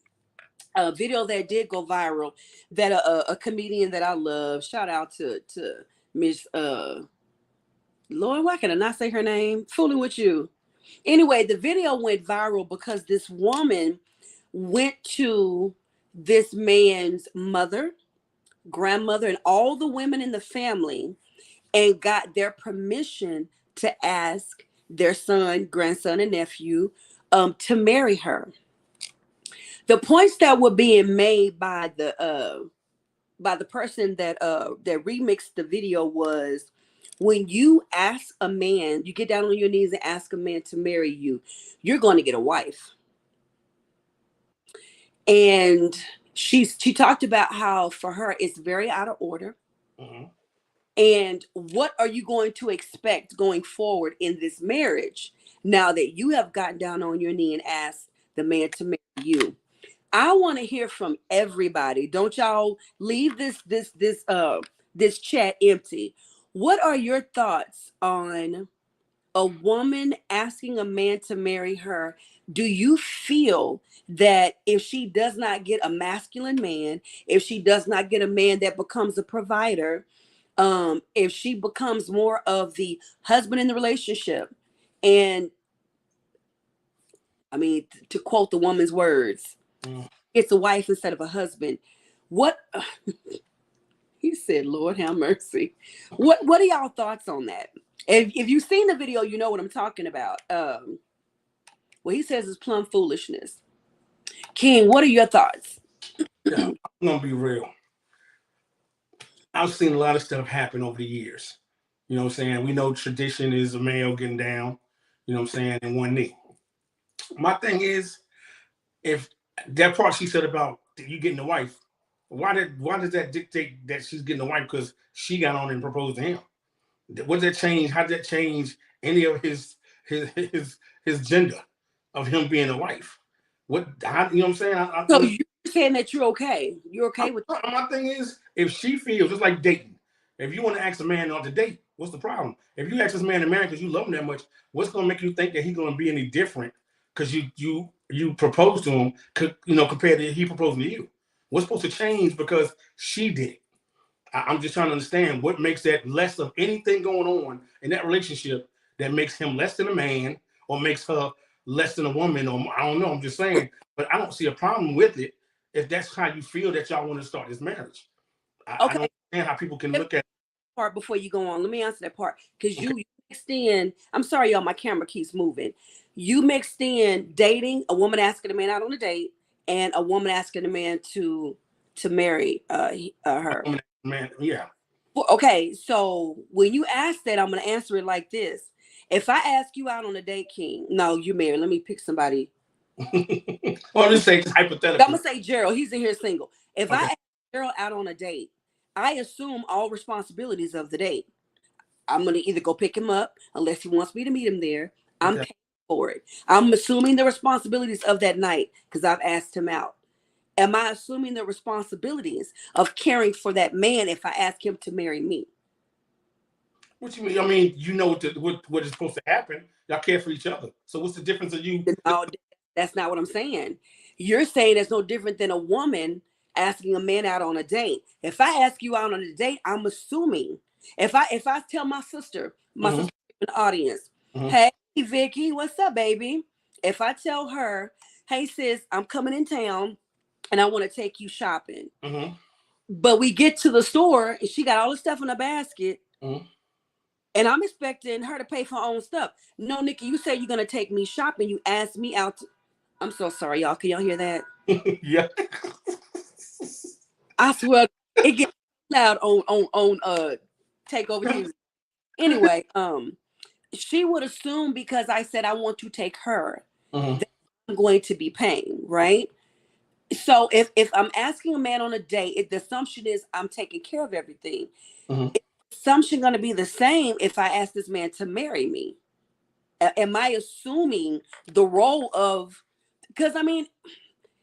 a video that did go viral that a comedian that I love, shout out to Miss Lord, why can I not say her name? Fooling with you. Anyway, the video went viral because this woman went to this man's mother, grandmother, and all the women in the family and got their permission to ask their son, grandson, and nephew to marry her. The points that were being made by the person that remixed the video was, when you ask a man, you get down on your knees and ask a man to marry you, you're going to get a wife. And she talked about how for her it's very out of order. Mm-hmm. And what are you going to expect going forward in this marriage now that you have gotten down on your knee and asked the man to marry you? I want to hear from everybody. Don't y'all leave this chat empty. What are your thoughts on a woman asking a man to marry her? Do you feel that if she does not get a masculine man, if she does not get a man that becomes a provider, if she becomes more of the husband in the relationship, and I mean, to quote the woman's words, it's a wife instead of a husband. What he said, Lord have mercy. What are y'all thoughts on that? If you've seen the video, you know what I'm talking about. What he says is plumb foolishness. King, what are your thoughts? Yeah, I'm gonna be real. I've seen a lot of stuff happen over the years. You know what I'm saying? We know tradition is a male getting down, you know what I'm saying, in one knee. My thing is, if that part she said about you getting a wife, why does that dictate that she's getting a wife because she got on and proposed to him? What did that change? How did that change any of his gender of him being a wife? You know what I'm saying? So you're saying that you're okay. You're okay with that? My thing is, if she feels, it's like dating. If you want to ask a man out to date, what's the problem? If you ask this man to marry because you love him that much, what's going to make you think that he's going to be any different because you propose to him, compared to he proposing to you? What's supposed to change because she did it? I'm just trying to understand what makes that less of anything going on in that relationship that makes him less than a man or makes her less than a woman, or I don't know. I'm just saying, but I don't see a problem with it if that's how you feel that y'all want to start this marriage. I don't understand how people can look at part before you go on. Let me answer that part because you mixed in. I'm sorry, y'all. My camera keeps moving. You mixed in dating, a woman asking a man out on a date, and a woman asking a man to marry her. Man, yeah. Okay, so when you ask that, I'm going to answer it like this. If I ask you out on a date, King, no, you're married. Let me pick somebody. Well, let's say hypothetically. I'm going to say Gerald. He's in here single. If I ask Gerald out on a date, I assume all responsibilities of the date. I'm going to either go pick him up unless he wants me to meet him there. I'm paying for it. I'm assuming the responsibilities of that night because I've asked him out. Am I assuming the responsibilities of caring for that man if I ask him to marry me? What you mean? I mean, you know what is supposed to happen. Y'all care for each other. So what's the difference of you? No, that's not what I'm saying. You're saying it's no different than a woman asking a man out on a date. If I ask you out on a date, I'm assuming. If I tell my sister in the audience, hey, Vicky, what's up, baby? If I tell her, hey, sis, I'm coming in town and I want to take you shopping. But we get to the store and she got all the stuff in a basket. And I'm expecting her to pay for her own stuff. No, Nikki, you say you're going to take me shopping. You asked me out. I'm so sorry, y'all. Can y'all hear that? Yeah. I swear it gets loud on Takeover Tuesday. Anyway, she would assume because I said I want to take her that I'm going to be paying, right? So if I'm asking a man on a date, the assumption is I'm taking care of everything. The assumption going to be the same if I ask this man to marry me. Am I assuming the role of, because I mean,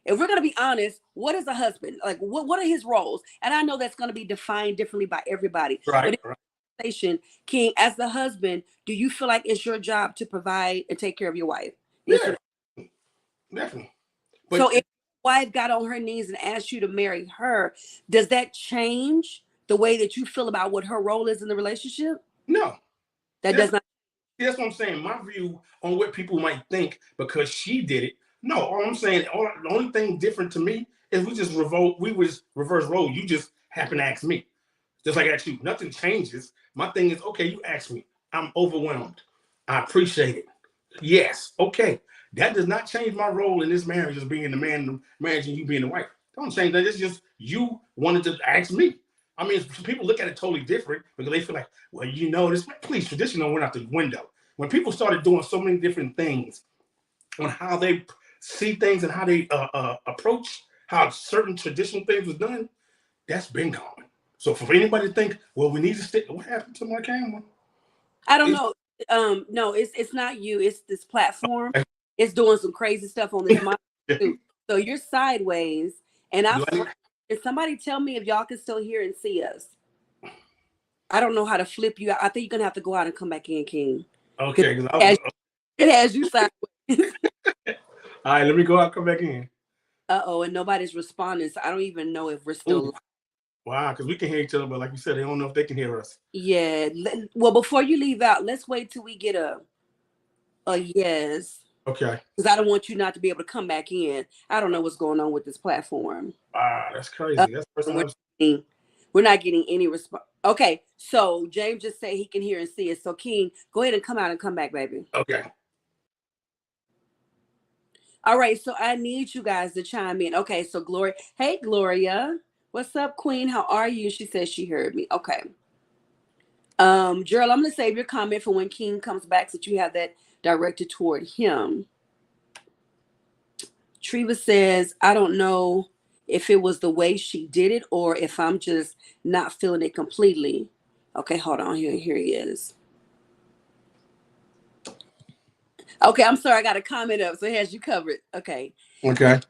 if we're going to be honest, what is a husband? Like, what are his roles? And I know that's going to be defined differently by everybody. Right. But King, as the husband, do you feel like it's your job to provide and take care of your wife? Yeah, definitely. But so wife got on her knees and asked you to marry her, does that change the way that you feel about what her role is in the relationship? No. That does not. That's what I'm saying. My view on what people might think because she did it. No, all I'm saying, the only thing different to me is we was reverse role. You just happen to ask me. Just like I asked you. Nothing changes. My thing is, okay, you asked me. I'm overwhelmed. I appreciate it. Yes. Okay. That does not change my role in this marriage as being the man in the marriage and you being the wife. Don't change that. It's just you wanted to ask me. I mean, people look at it totally different because they feel like, well, this. Please, tradition went out the window. When people started doing so many different things on how they see things and how they approach how certain traditional things was done, that's been gone. So for anybody to think, well, we need to stick. What happened to my camera? I don't know. No, it's not you. It's this platform. It's doing some crazy stuff on this mic too. So you're sideways, and Can somebody tell me if y'all can still hear and see us? I don't know how to flip you out. I think you're gonna have to go out and come back in, King. Okay, it has you sideways. All right, let me go out and come back in. And nobody's responding, so I don't even know if we're still live. Wow, because we can hear each other, but like you said, they don't know if they can hear us. Yeah. Well, before you leave out, let's wait till we get a yes. Okay. Because I don't want you not to be able to come back in. I don't know what's going on with this platform. Wow, that's crazy. That's the first time we're not getting any response. Okay, so James just said he can hear and see us. So King, go ahead and come out and come back, baby. Okay. All right, so I need you guys to chime in. Okay, so Gloria. Hey, Gloria. What's up, Queen? How are you? She says she heard me. Okay. Gerald, I'm going to save your comment for when King comes back so that you have that directed toward him. Treva says, I don't know if it was the way she did it or if I'm just not feeling it completely. Okay, hold on. Here he is. Okay, I'm sorry. I got a comment up, so it has you covered. Okay. Okay.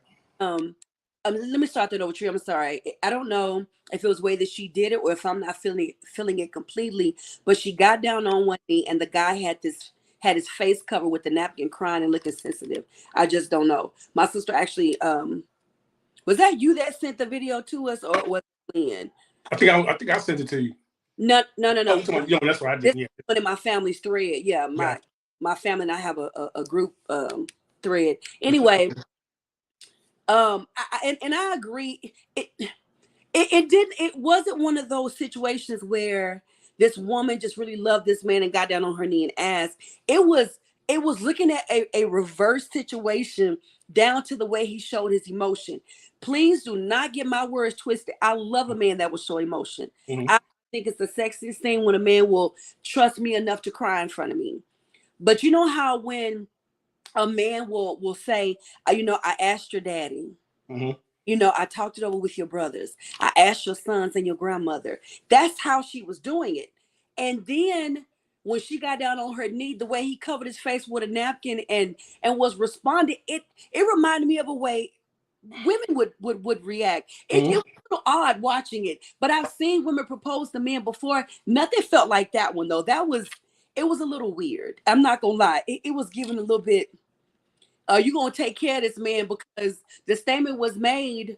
Let me start that over, Tree. I'm sorry. I don't know if it was the way that she did it or if I'm not feeling it completely. But she got down on one knee, and the guy had his face covered with the napkin, crying and looking sensitive. I just don't know. My sister actually, was that you that sent the video to us, or was it Lynn? I think I sent it to you. No. Oh, that's what I did. Yeah. One in my family's thread. Yeah, my family and I have a group thread. Anyway. I agree. It wasn't one of those situations where this woman just really loved this man and got down on her knee and asked. It was looking at a reverse situation down to the way he showed his emotion. Please do not get my words twisted. I love a man that will show emotion. Mm-hmm. I think it's the sexiest thing when a man will trust me enough to cry in front of me. But you know how when a man will say, I asked your daddy. Mm-hmm. I talked it over with your brothers. I asked your sons and your grandmother. That's how she was doing it. And then when she got down on her knee, the way he covered his face with a napkin and was responding, it reminded me of a way women would react. It was a little odd watching it, but I've seen women propose to men before. Nothing felt like that one though. It was a little weird. I'm not gonna lie. It was given a little bit. You're going to take care of this man because the statement was made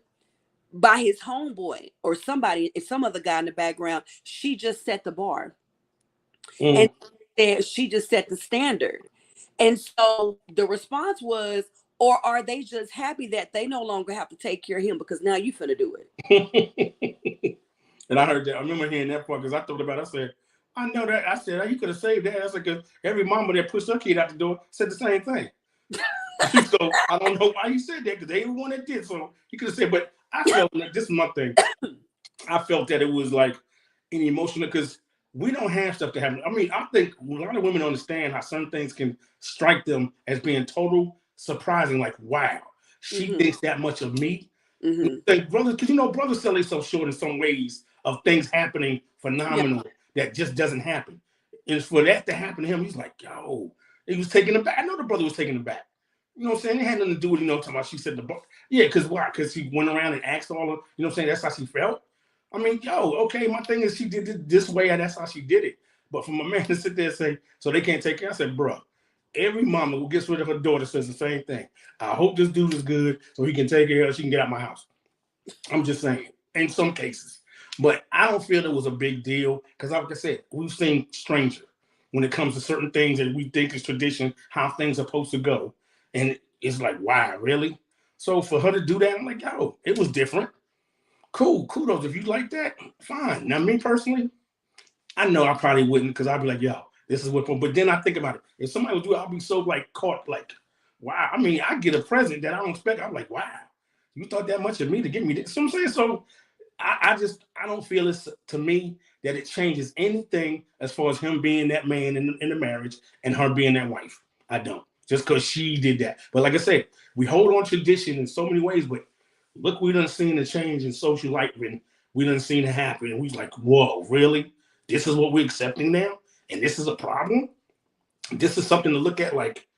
by his homeboy or somebody, some other guy in the background. She just set the bar. And she just set the standard. And so the response was, or are they just happy that they no longer have to take care of him because now you finna do it? And I heard that. I remember hearing that part because I thought about it. I said, I know that. I said, you could have saved that. That's like every mama that pushed her kid out the door said the same thing. So I don't know why he said that because they were one that did. So he could have said, but I felt like this is my thing. I felt that it was like an emotional because we don't have stuff to happen. I mean, I think a lot of women understand how some things can strike them as being total surprising. Like, wow, she thinks that much of me. Like, brothers, because brothers sell themselves short in some ways of things happening phenomenal that just doesn't happen. And for that to happen to him, he's like, yo, he was taken aback. I know the brother was taken aback. You know what I'm saying? It had nothing to do with, talking about she said the bar. Yeah, because why? Because he went around and asked all of, you know what I'm saying? That's how she felt. I mean, okay, my thing is she did it this way and that's how she did it. But for my man to sit there and say, so they can't take care, I said, bro, every mama who gets rid of her daughter says the same thing. I hope this dude is good so he can take care of her, she can get out of my house. I'm just saying, in some cases. But I don't feel it was a big deal because, like I said, we've seen stranger when it comes to certain things that we think is tradition, how things are supposed to go. And it's like, wow, really? So for her to do that, I'm like, yo, it was different. Cool, kudos. If you like that, fine. Now, me personally, I know I probably wouldn't because I'd be like, yo, this is what. But then I think about it. If somebody would do it, I'll be so like caught, like, wow. I mean, I get a present that I don't expect. I'm like, wow, you thought that much of me to give me this. So I'm saying, so I don't feel it's to me that it changes anything as far as him being that man in the marriage and her being that wife. I don't. Just because she did that. But like I said, we hold on tradition in so many ways, but look, we done seen the change in social life and we done seen it happen. And we like, whoa, really? This is what we're accepting now? And this is a problem? This is something to look at like,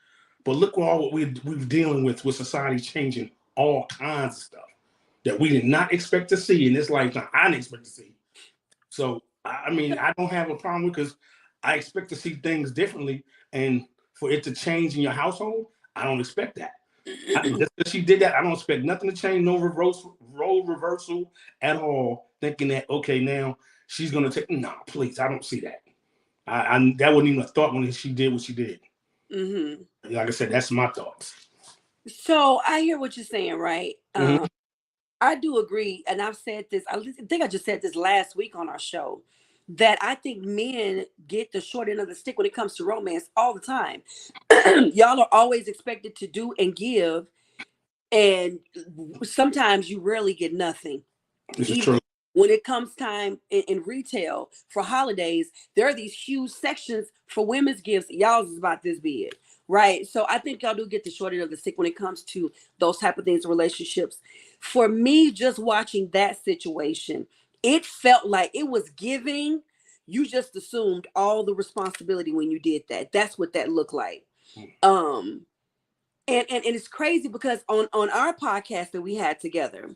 but look all what we're dealing with society changing all kinds of stuff that we did not expect to see in this lifetime. I didn't expect to see. So, I mean, I don't have a problem because I expect to see things differently. And for it to change in your household, I don't expect that. Just because she did that, I don't expect nothing to change, no role reversal at all. Thinking that, okay, now she's going to take, no, please, I don't see that. That wasn't even a thought when she did what she did. Mm-hmm. Like I said, that's my thoughts. So I hear what you're saying, right? Mm-hmm. I do agree, and I've said this. I think I just said this last week on our show that I think men get the short end of the stick when it comes to romance all the time. Y'all are always expected to do and give, and sometimes you rarely get nothing. This is true. When it comes time in retail for holidays, there are these huge sections for women's gifts. Y'all's is about this big, right? So I think y'all do get the short end of the stick when it comes to those type of things, relationships. For me, just watching that situation, it felt like it was giving. You just assumed all the responsibility when you did that. That's what that looked like. And it's crazy because on our podcast that we had together,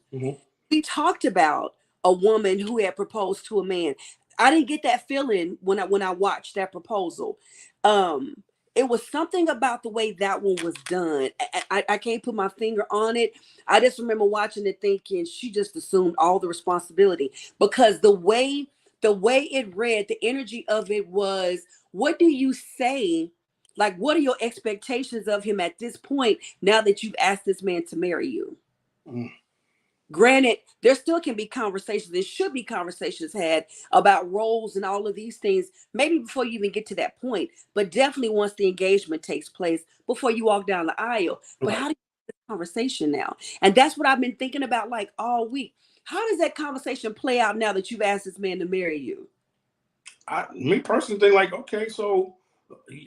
we talked about a woman who had proposed to a man. I didn't get that feeling when I watched that proposal. It was something about the way that one was done. I can't put my finger on it. I just remember watching it thinking she just assumed all the responsibility because the way it read, the energy of it was, what do you say? Like, what are your expectations of him at this point now that you've asked this man to marry you? Granted, there still can be conversations. There should be conversations had about roles and all of these things, maybe before you even get to that point, but definitely once the engagement takes place, before you walk down the aisle. But how do you have this conversation now? And that's what I've been thinking about like all week. How does that conversation play out now that you've asked this man to marry you? Me personally think like, okay, so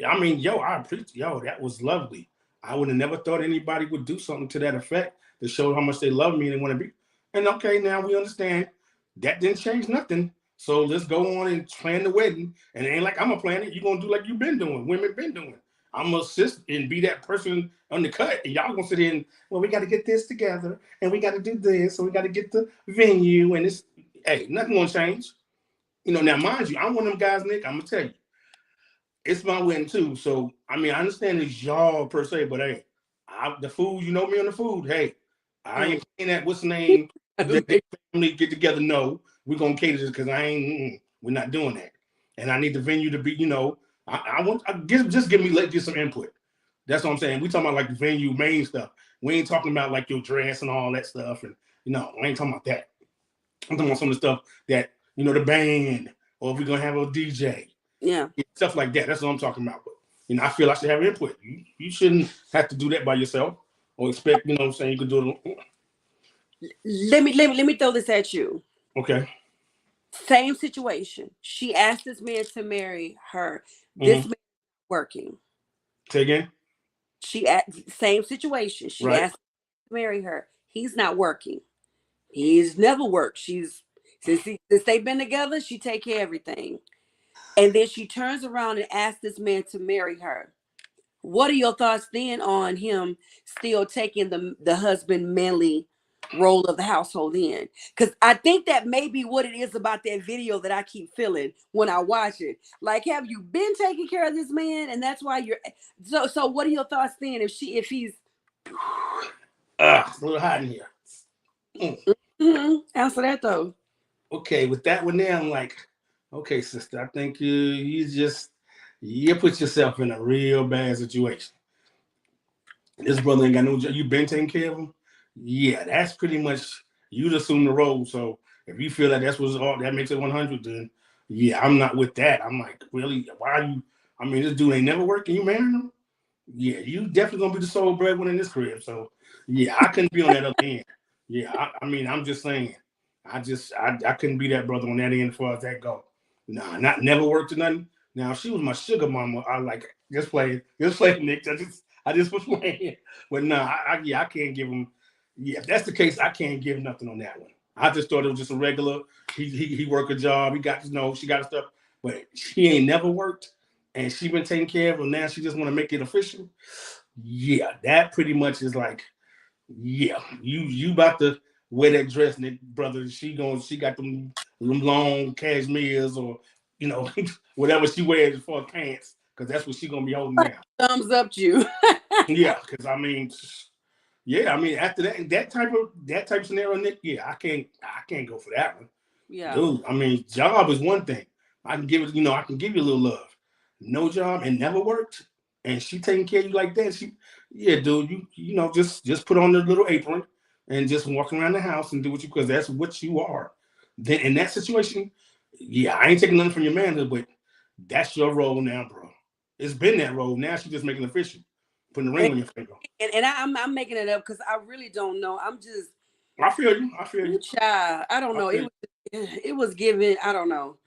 I mean, I appreciate, that was lovely. I would have never thought anybody would do something to that effect to show how much they love me and want to be. And okay, now we understand that didn't change nothing. So let's go on and plan the wedding. And it ain't like I'm gonna plan it. You're gonna do like you've been doing, women been doing. I'm gonna assist and be that person on the cut. And y'all gonna sit here and, well, we gotta get this together and we gotta do this, and we gotta get the venue, and it's, hey, nothing gonna change. Now mind you, I'm one of them guys, Nick, I'm gonna tell you. It's my wedding too. So I mean, I understand it's y'all per se, but hey, the food, me on the food. Hey, I ain't paying that. What's the name? The family get together. No, we're gonna cater this because we're not doing that. And I need the venue to be, just give me some input. That's what I'm saying. We talking about like the venue main stuff. We ain't talking about like your dress and all that stuff. And I ain't talking about that. I'm talking about some of the stuff that the band, or if we're gonna have a DJ. Yeah, stuff like that. That's what I'm talking about. But I feel I should have input. You shouldn't have to do that by yourself or expect, what I'm saying, you can do it. Let me throw this at you. Okay. Same situation. She asked this man to marry her. This man working. Say again. Same situation. She asked to marry her. He's not working. He's never worked. Since they've been together, she take care of everything. And then she turns around and asks this man to marry her. What are your thoughts then on him still taking the husband manly role of the household in. Because I think that may be what it is about that video that I keep feeling when I watch it. Like, have you been taking care of this man? And that's why you're so what are your thoughts then if he's it's a little hot in here. Answer that though. Okay, with that one there, I'm like, okay, sister, I think you put yourself in a real bad situation. This brother ain't got no job. You been taking care of him? Yeah, that's pretty much you assume the role. So if you feel that that's what's all that makes it 100, then yeah, I'm not with that. I'm like, really? Why are you? I mean, this dude ain't never working. You marrying him? Yeah, you definitely gonna be the sole breadwinner in this crib. So yeah, I couldn't be on that other end. Yeah, I mean, I'm just saying, I couldn't be that brother on that end as far as that go. Nah, not never worked or nothing. Now if she was my sugar mama, I like just play, Nick. I just was playing. But nah, I can't give him. Yeah, if that's the case, I can't give nothing on that one. I just thought it was just a regular. He work a job. He got she got stuff, but she ain't never worked, and she been taking care of him. Now she just want to make it official. Yeah, that pretty much is like, yeah, you about to wear that dress, Nick, brother. She got them long cashmeres or whatever she wears for pants, because that's what she gonna be holding now. Thumbs up you. Yeah, because I mean, after that type of scenario, Nick, yeah, I can't go for that one. Yeah. Dude, I mean, job is one thing. I can give it, I can give you a little love. No job and never worked, and she taking care of you like that. Yeah, dude, just put on the little apron and just walk around the house and do what because that's what you are. Then in that situation, yeah, I ain't taking nothing from your manhood, but that's your role now, bro. It's been that role. Now she's just making it official, putting the ring on your finger. And I'm making it up because I really don't know. I feel you. Child, I don't know. It was given. I don't know.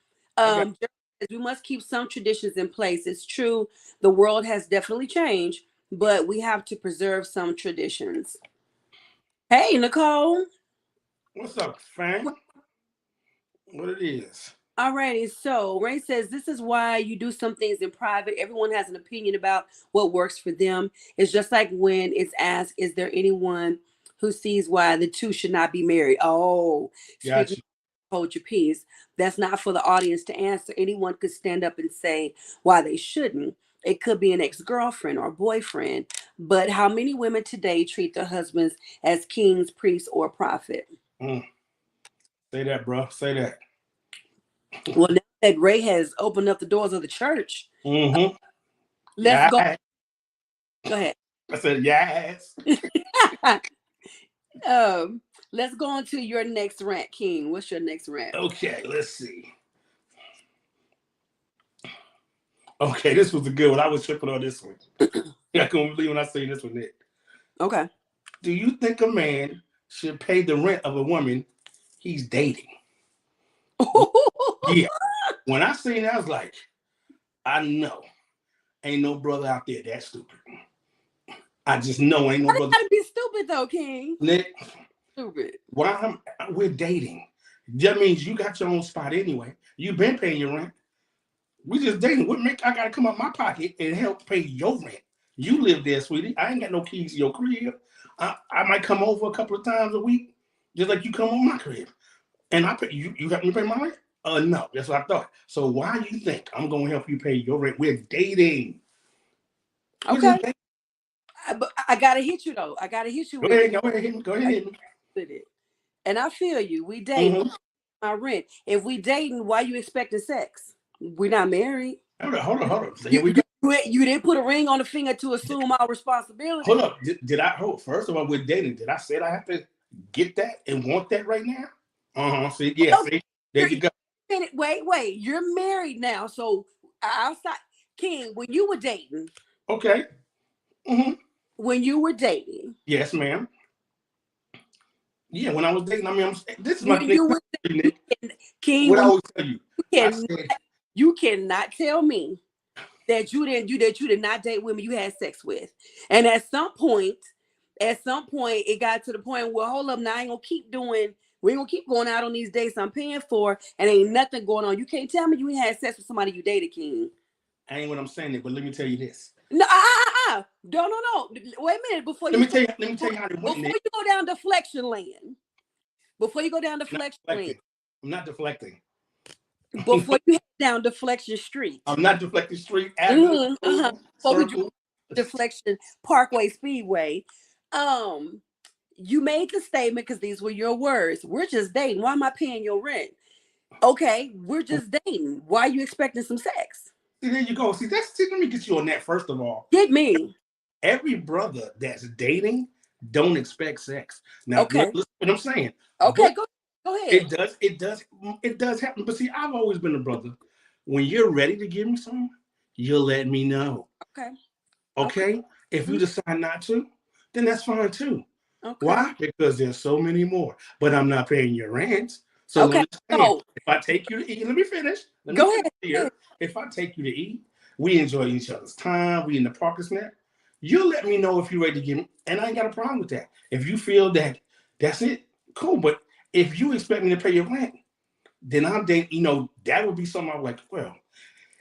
We must keep some traditions in place. It's true. The world has definitely changed, but we have to preserve some traditions. Hey, Nicole. What's up, fam? What it is? Alrighty, so Ray says this is why you do some things in private. Everyone has an opinion about what works for them. It's just like when it's asked, is there anyone who sees why the two should not be married? Oh, speaking, hold your peace. That's not for the audience to answer. Anyone could stand up and say why they shouldn't. It could be an ex-girlfriend or boyfriend. But how many women today treat their husbands as kings, priests, or prophet? Say that, bro. Say that. Well, now that Ray has opened up the doors of the church, let's go. Go ahead. I said yes. Let's go on to your next rant, King. What's your next rant? Okay, let's see. Okay, this was a good one. I was tripping on this one. I couldn't believe when I seen this one, Nick. Okay. Do you think a man should pay the rent of a woman he's dating? Yeah. When I seen that, I was like, I know ain't no brother out there that stupid. I just know ain't no brother. Gotta be stupid though, King. Nick, stupid. Why we're dating? That means you got your own spot anyway. You've been paying your rent. We just dating. I gotta come out my pocket and help pay your rent. You live there, sweetie. I ain't got no keys to your crib. I might come over a couple of times a week, just like you come on my crib. And I pay you help me pay my rent? No, that's what I thought. So why you think I'm gonna help you pay your rent? We're dating. Okay. I gotta hit you though. I gotta hit you with it. Go ahead, hit me. With it. And I feel you. We dating. My rent. If we dating, why you expecting sex? We're not married. Hold on. You didn't put a ring on the finger to assume our responsibility. Hold up. Did I first of all, we're dating. Did I say I have to get that and want that right now? See, yeah, see, there you go. Wait. You're married now. So outside King, when you were dating. Okay. When you were dating. Yes, ma'am. Yeah, when I was dating, I mean, this is my thing. King, what I always tell you. You cannot tell me that you did not date women you had sex with. And at some point, it got to the point where, hold up, now we ain't gonna keep going out on these dates I'm paying for, and ain't nothing going on. You can't tell me you ain't had sex with somebody you dated, King. I ain't what I'm saying, but let me tell you this. No, No. Wait a minute before Let you me tell you how they went before in there. you go down deflection land. Before you go down I'm not deflection land. deflecting. I'm not deflecting. Before you head down deflection street. I'm not deflecting street, avenue, Before we do circle. deflection Parkway Speedway. You made the statement because these were your words. We're just dating. Why am I paying your rent? Okay, we're just dating. Why are you expecting some sex? See, there you go. See, let me get you on that first of all. Get me. Every brother that's dating don't expect sex. Now, Okay. listen what I'm saying. Okay, But go ahead. It does happen. But see, I've always been a brother. When you're ready to give me some, you'll let me know. Okay. If you decide not to, then that's fine too. Okay. Why? Because there's so many more. But I'm not paying your rent. So okay. if I take you to eat, let me finish. Go ahead. Here. If I take you to eat, we enjoy each other's time. We in the park and snack. You'll let me know if you're ready to give me, and I ain't got a problem with that. If you feel that that's it, cool. But if you expect me to pay your rent, then that would be something I'm like, well,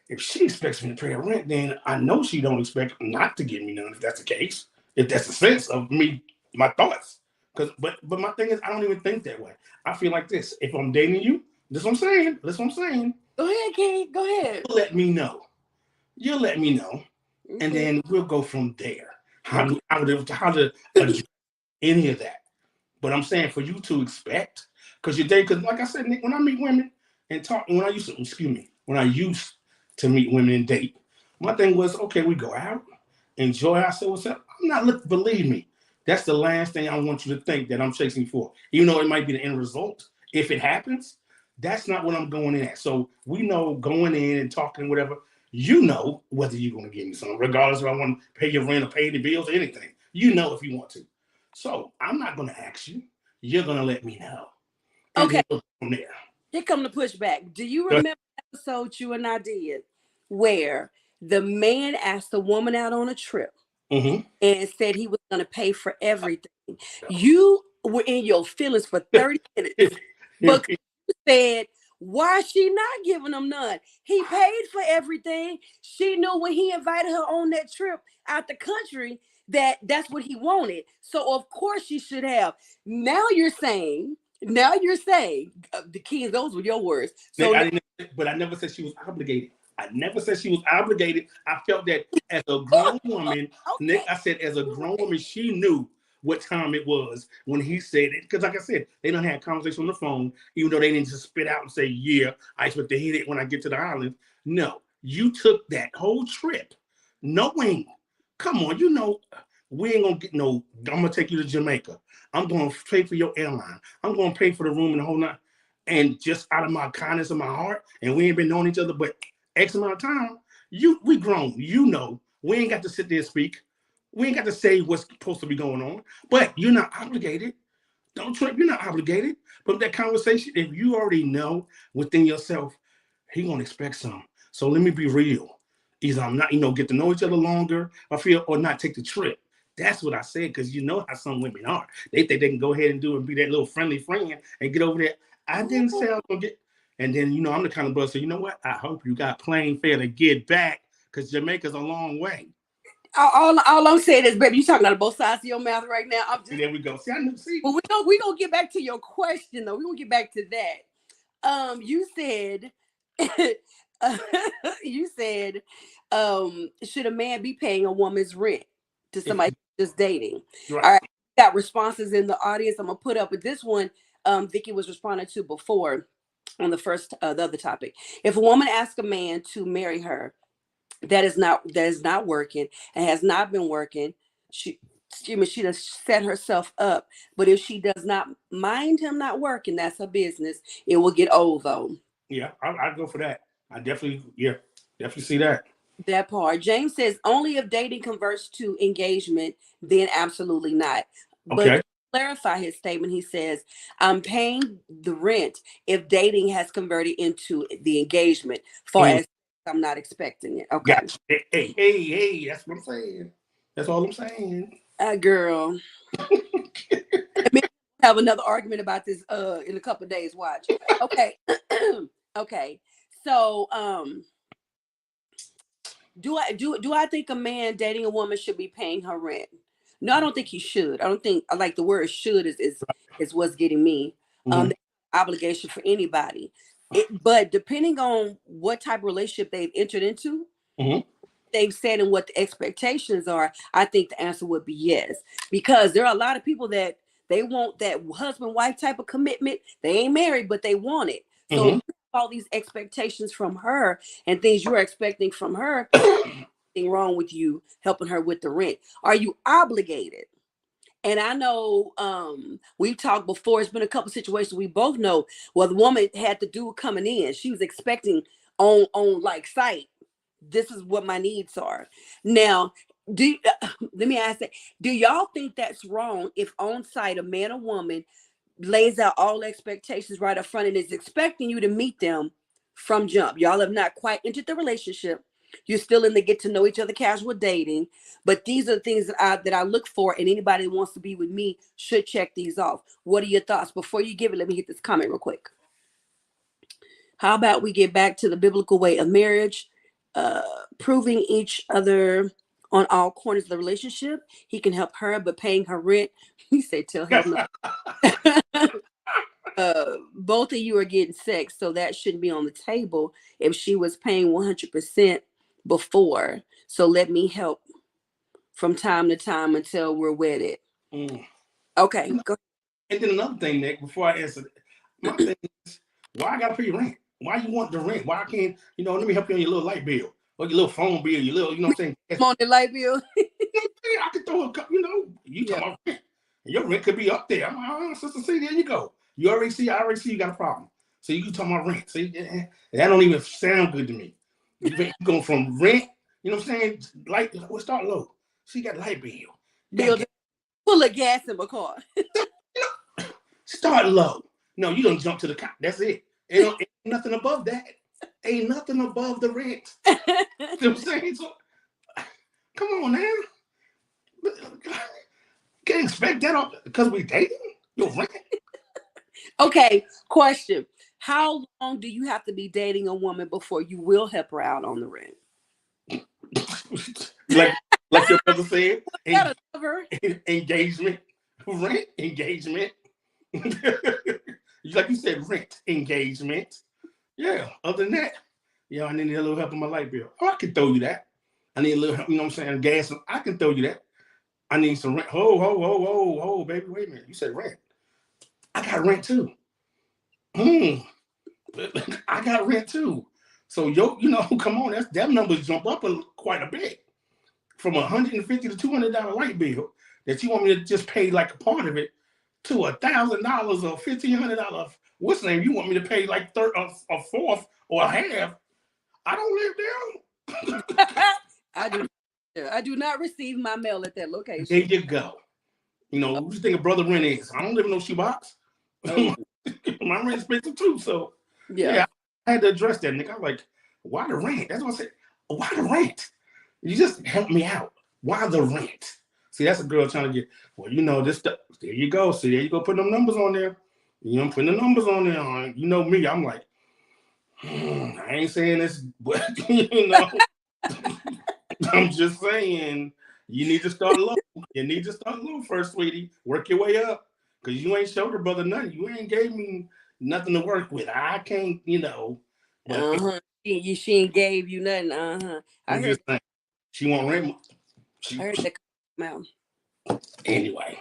if she expects me to pay her rent, then I know she don't expect not to give me none if that's the case. If that's the sense of me, my thoughts. But my thing is, I don't even think that way. I feel like this. If I'm dating you, this is what I'm saying. Go ahead, King. Go ahead. You'll let me know. Mm-hmm. And then we'll go from there. How to address any of that. But I'm saying for you to expect, because like I said, Nick, when I meet women and talk, when I used to meet women and date, my thing was, okay, we go out, enjoy ourselves. I'm not believe me, that's the last thing I want you to think that I'm chasing for. Even though it might be the end result, if it happens, that's not what I'm going in at. So we know going in and talking, whatever, you know whether you're going to give me something, regardless if I want to pay your rent or pay the bills or anything. You know if you want to. So I'm not going to ask you. You're going to let me know. And okay. We'll go from there. Here come the pushback. Do you remember the episode you and I did where the man asked the woman out on a trip and said he was going to pay for everything? You were in your feelings for 30 minutes. But you said, why is she not giving him none? He paid for everything. She knew when he invited her on that trip out the country that's what he wanted. So of course she should have. Now you're saying the Kings, those were your words. So but I never said she was obligated. I felt that as a grown woman, Nick, I said as a grown woman, she knew what time it was when he said it. Because like I said, they done had a conversation on the phone, even though they didn't just spit out and say, yeah, I expect to hit it when I get to the island. No, you took that whole trip knowing, come on, we ain't gonna get I'm gonna take you to Jamaica. I'm gonna pay for your airline. I'm gonna pay for the room and the whole night. And just out of my kindness of my heart, and we ain't been knowing each other but X amount of time, we grown. We ain't got to sit there and speak. We ain't got to say what's supposed to be going on, but you're not obligated. Don't trip, you're not obligated. But that conversation, if you already know within yourself, he gonna expect some. So let me be real. Either I'm not, get to know each other longer, or not take the trip. That's what I said, because you know how some women are. They think they can go ahead and do it and be that little friendly friend and get over there. I didn't say I was gonna get, and then I'm the kind of brother, so you know what? I hope you got plane fare to get back, because Jamaica's a long way. All I'm saying is, baby, you talking out of both sides of your mouth right now. And there we go. See. But we gonna get back to your question though. We gonna get back to that. You said, should a man be paying a woman's rent to somebody just dating? Right. All right. Got responses in the audience. I'm gonna put up with this one. Vicky was responding to before on the other topic. If a woman asks a man to marry her, that is not working and has not been working, she does set herself up. But if she does not mind him not working, that's her business. It will get old though. Yeah, I'd go for that. I definitely see that. That part. James says only if dating converts to engagement, then absolutely not. Okay. But to clarify his statement, he says, I'm paying the rent if dating has converted into the engagement, far as I'm not expecting it. Okay. Gotcha. Hey, that's what I'm saying. That's all I'm saying. Girl. Have another argument about this in a couple of days. Watch. Okay. Okay. So Do I think a man dating a woman should be paying her rent? No, I don't think he should. I don't think I like the word should is what's getting me. Mm-hmm. Obligation for anybody. But depending on what type of relationship they've entered into, Mm-hmm. they've said and what the expectations are, I think the answer would be yes. Because there are a lot of people that they want that husband-wife type of commitment. They ain't married, but they want it. So Mm-hmm. all these expectations from her and things you're expecting from her, nothing wrong with you helping her with the rent. Are you obligated? And I know we've talked before. It's been a couple situations we both know where the woman had the dude coming in. She was expecting on like site. This is what my needs are. Now, let me ask that. Do y'all think that's wrong if on site a man or woman lays out all expectations right up front and is expecting you to meet them from jump? Y'all have not quite entered the relationship. You're still in the get to know each other casual dating, but these are the things that I look for, and anybody that wants to be with me should check these off. What are your thoughts? Before you give it, let me hit this comment real quick. How about we get back to the biblical way of marriage, proving each other on all corners of the relationship? He can help her, but paying her rent, he said, tell him no. Both of you are getting sex, so that shouldn't be on the table if she was paying 100% before. So let me help from time to time until we're wedded. Okay, go. And then another thing, Nick, before I answer, my thing is, why I gotta pay rent? Why you want the rent? Why I can't, let me help you on your little light bill or your little phone bill, your little, what I'm saying? On the light bill. I could throw a couple, you talking about rent. And your rent could be up there. I'm like, oh, Sister C, there you go. I already see you got a problem. So you talking about rent. See, that don't even sound good to me. You going from rent, you know what I'm saying? Like, we'll start low. So you got light bill. Full of gas in my car. Start low. No, you don't jump to the top. That's it. Ain't nothing above that. Ain't nothing above the rent. You know what I'm saying? So, come on now. Can't expect that because we dating. Your rent. Okay, question. How long do you have to be dating a woman before you will help her out on the rent? like your brother said, engagement, rent, engagement. Like you said, rent, engagement. Yeah. Other than that, I need a little help on my light bill. Oh, I can throw you that. I need a little help, I'm saying? Gas. I can throw you that. I need some rent. Ho, baby. Wait a minute. You said rent. I got rent too. I got rent too. So come on, that numbers jump up quite a bit. From $150 to $200 light bill that you want me to just pay like a part of it to $1,000 or $1,500. What's the name? You want me to pay like a fourth or a half? I don't live there. I do not receive my mail at that location. There you go. What you think a brother rent is? I don't live in no shoebox. Oh. My rent's expensive too. So yeah, I had to address that, Nick. I was like, why the rent? That's what I said. Why the rent? You just help me out. Why the rent? See, that's a girl trying to get, this stuff. There you go. See, there you go. Put them numbers on there. I'm putting the numbers on there. You know me. I'm like, I ain't saying this, but, I'm just saying, you need to start low. You need to start low first, sweetie. Work your way up. Because you ain't showed her brother nothing. You ain't gave me nothing to work with. I can't, But, She ain't gave you nothing. I heard. She won't rent. I heard that come out. Anyway,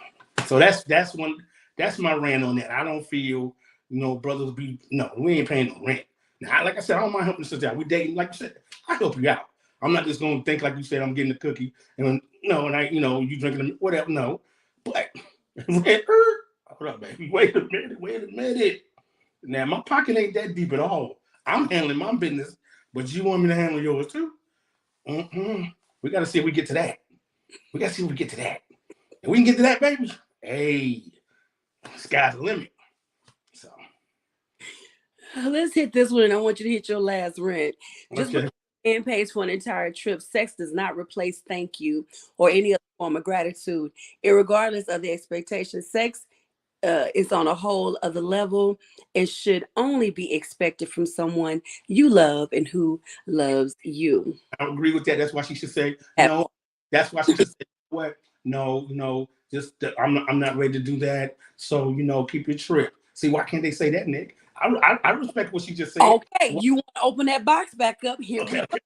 so that's my rant on that. I don't feel brothers we ain't paying no rent. Now, like I said, I don't mind helping sisters out. We dating, like you said, I help you out. I'm not just gonna think like you said I'm getting a cookie and and I you drinking whatever. No, but rent. Hold up, baby. Wait a minute. Now my pocket ain't that deep at all. I'm handling my business, but you want me to handle yours too? We got to see if we get to that. And we can get to that, baby. Hey, sky's the limit. So let's hit this one. I want you to hit your last rent. Just because a man pays for an entire trip, sex does not replace thank you or any other form of gratitude. Irregardless of the expectation, sex is on a whole other level and should only be expected from someone you love and who loves you. I agree with that. That's why she should say That no. part. That's why she should say what? No, just I'm not ready to do that. So keep your trip. See, why can't they say that, Nick? I respect what she just said. Okay, What? you want to open that box back up? Here we Okay, go. okay.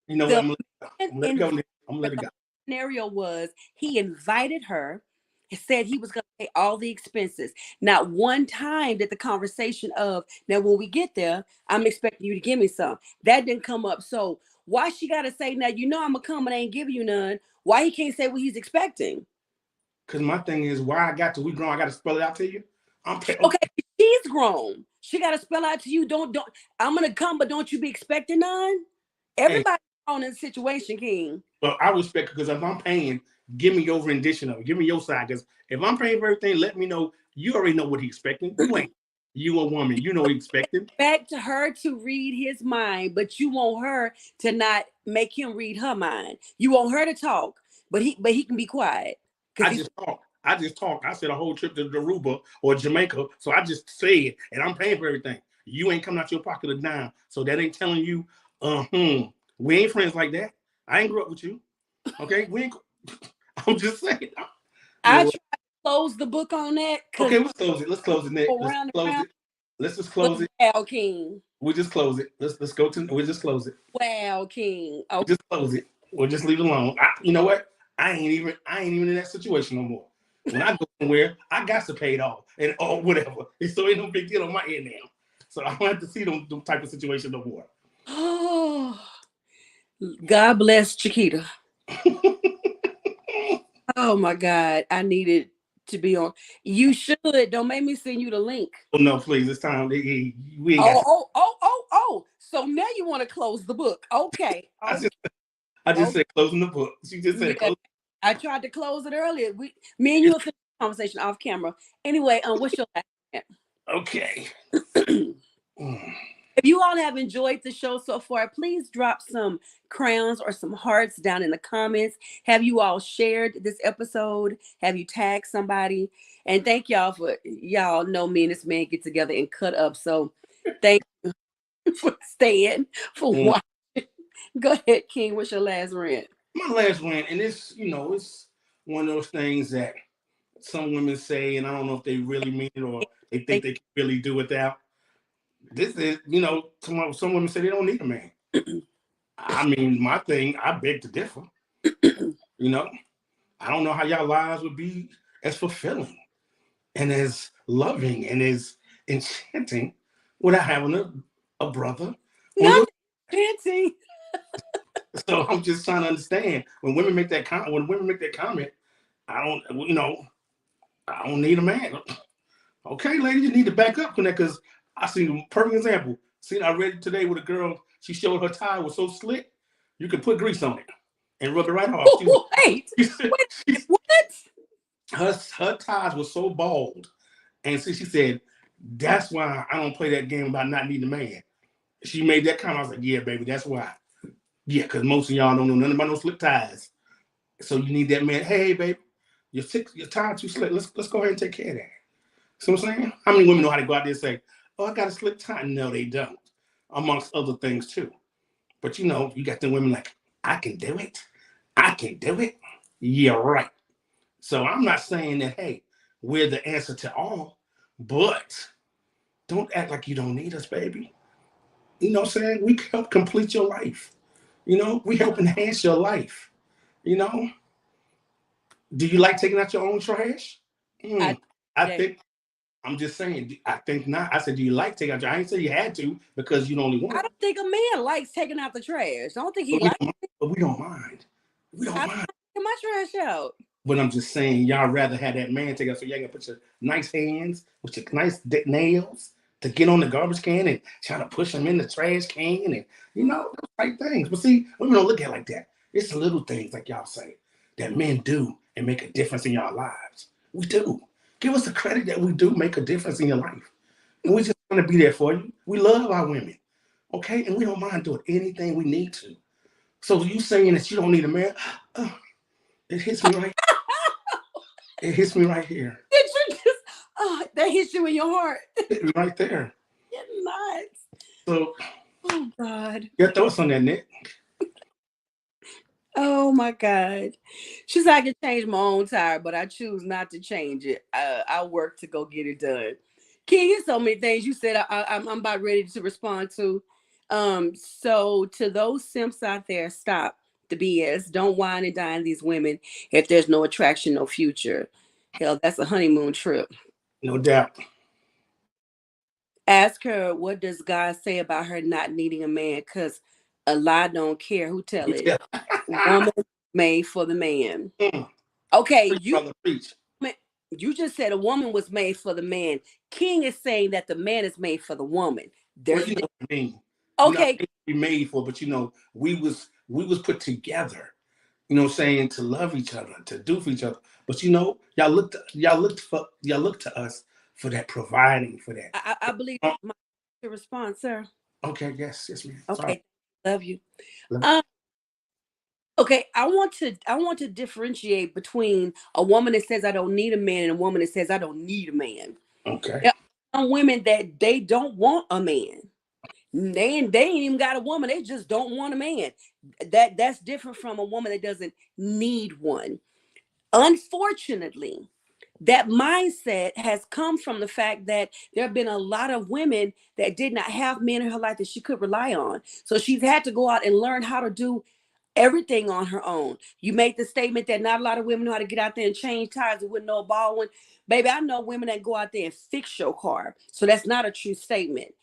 You know what? The I'm gonna let it man go, Nick. I'm gonna let it the go. scenario was he invited her. He said he was going to pay all the expenses. Not one time did the conversation of, now when we get there, I'm expecting you to give me some. That didn't come up. So why she got to say, now I'm going to come and I ain't giving you none? Why he can't say what he's expecting? Because my thing is, why I got to we grown, I got to spell it out to you. Okay, she's grown. She got to spell out to you. Don't. I'm going to come, but don't you be expecting none? Hey, Everybody's grown in the situation, King. well, I respect it because if I'm paying, give me your rendition of it. Give me your side. Because if I'm paying for everything, let me know. You already know what he's expecting. You ain't. You a woman. You know what he's expecting. Expect her to read his mind, but you want her to not make him read her mind. You want her to talk, but he can be quiet because I he's just talk. I just talk. I said a whole trip to Aruba or Jamaica. So I just say it, and I'm paying for everything. You ain't coming out your pocket a dime. So that ain't telling you, we ain't friends like that. I ain't grew up with you. Okay? We ain't. I'm just saying. You I know try what? to close the book on that because Okay, let's close it. Let's close it, Nick. Let's around and close around. it. Let's just But close it. wow, King. We'll just close it. Let's go to. We'll just close it. Wow, King. We'll Okay. just close it. We'll just leave it alone. You know what? I ain't even in that situation no more. When I go somewhere, I got to pay it all and or whatever. So ain't no big deal on my end now. So I don't have to see them type of situation no more. Oh, God bless Chiquita. Oh my God, I needed to be on. You should. Don't make me send you the link. Oh no, please. It's time. We ain't got. Oh. So now you want to close the book. Okay. I Okay. just, I just Okay. said closing the book. She just said Yeah. close. I tried to close it earlier. Me and you will finish the conversation off camera. Anyway, what's your last Okay. name? If you all have enjoyed the show so far, please drop some crowns or some hearts down in the comments. Have you all shared this episode? Have you tagged somebody? And thank y'all know me and this man get together and cut up. So thank you for staying, for Mm. watching. Go ahead, King. What's your last rant? My last rant, and it's one of those things that some women say, and I don't know if they really mean it or they think Thank they can really do without. This is, some women say they don't need a man. I mean, my thing, I beg to differ. You know, I don't know how y'all lives would be as fulfilling and as loving and as enchanting without having a brother on Not your. dancing. So I'm just trying to understand when women make that comment. When women make that comment, I don't, I don't need a man. Okay, lady, you need to back up on that because I seen a perfect example. I read it today with a girl. She showed her tie was so slick, you could put grease on it and rub it right off. Wait, She, what? her ties were so bald, and she said, "That's why I don't play that game about not needing a man." She made that comment. I was like, "Yeah, baby, that's why." Yeah, because most of y'all don't know nothing about no slick ties, so you need that man. Hey, baby, your tie too slick. Let's go ahead and take care of that. See what I'm saying? How many women know how to go out there and say, "Oh, I got a slick tie"? No, they don't. Amongst other things too. But you got the women like, "I can do it. I can do it." Yeah, right. So I'm not saying that, hey, we're the answer to all, but don't act like you don't need us, baby. You know what I'm saying? We help complete your life. We help enhance your life. You know, do you like taking out your own trash? I I did. think I'm just saying, I think not. I said, do you like taking out your? I ain't say you had to because you only I want. don't think a man likes taking out the trash. I don't think he But we likes. don't. But we don't mind. We I don't mind. take my trash out. But I'm just saying, y'all rather have that man take out so y'all can put your nice hands with your nice nails to get on the garbage can and try to push them in the trash can and those right things. But see, women don't look at it like that. It's the little things like y'all say that men do and make a difference in y'all lives. We do. Give us the credit that we do make a difference in your life. And we just want to be there for you. We love our women. Okay? And we don't mind doing anything we need to. So you saying that you don't need a man, it hits me right. It hits me right here. Did you just? That hits you in your heart. It's right there. You're not. So, Oh God. your thoughts on that, Nick? Oh my God. She's like, I can change my own tire, but I choose not to change it. I work to go get it done. King, there's so many things you said I'm about ready to respond to. So to those simps out there, stop the BS. Don't whine and dine these women if there's no attraction, no future. Hell, that's a honeymoon trip. No doubt. Ask her, what does God say about her not needing a man? Because a lie don't care who tell it. Yeah. Woman made for the man. Mm. Okay, Preach, brother, preach. you just said a woman was made for the man. King is saying that the man is made for the woman. Well, There's you know what I mean. okay. We made for, but we was put together. What I'm saying, to love each other, to do for each other. But y'all look to us for that providing for that. I believe my response, sir. Okay, yes, ma'am. Okay, Sorry. love you. Love Okay, I want to differentiate between a woman that says I don't need a man and a woman that says I don't need a man. Okay. There are some women that they don't want a man. They ain't even got a woman. They just don't want a man. That's different from a woman that doesn't need one. Unfortunately, that mindset has come from the fact that there have been a lot of women that did not have men in her life that she could rely on. So she's had to go out and learn how to do everything on her own. You made the statement that not a lot of women know how to get out there and change tires with no Baldwin. Baby, I know women that go out there and fix your car. So that's not a true statement.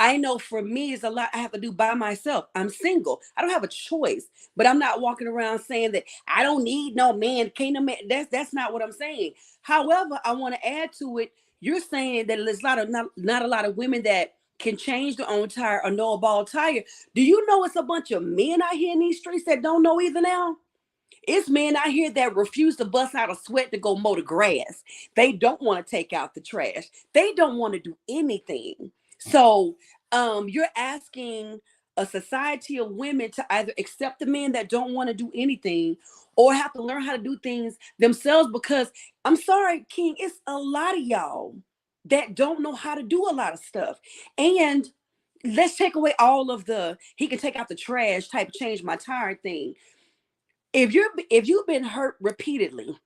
I know for me, it's a lot I have to do by myself. I'm single. I don't have a choice, but I'm not walking around saying that I don't need no man. Can't no man. That's not what I'm saying. However, I want to add to it. You're saying that there's not a lot of women that can change their own tire or know a ball tire. Do you know it's a bunch of men out here in these streets that don't know either now? It's men out here that refuse to bust out a sweat to go mow the grass. They don't want to take out the trash. They don't want to do anything. So you're asking a society of women to either accept the men that don't want to do anything or have to learn how to do things themselves, because I'm sorry, King, it's a lot of y'all that don't know how to do a lot of stuff. And let's take away all of the he can take out the trash type change my tire thing. If you've been hurt repeatedly,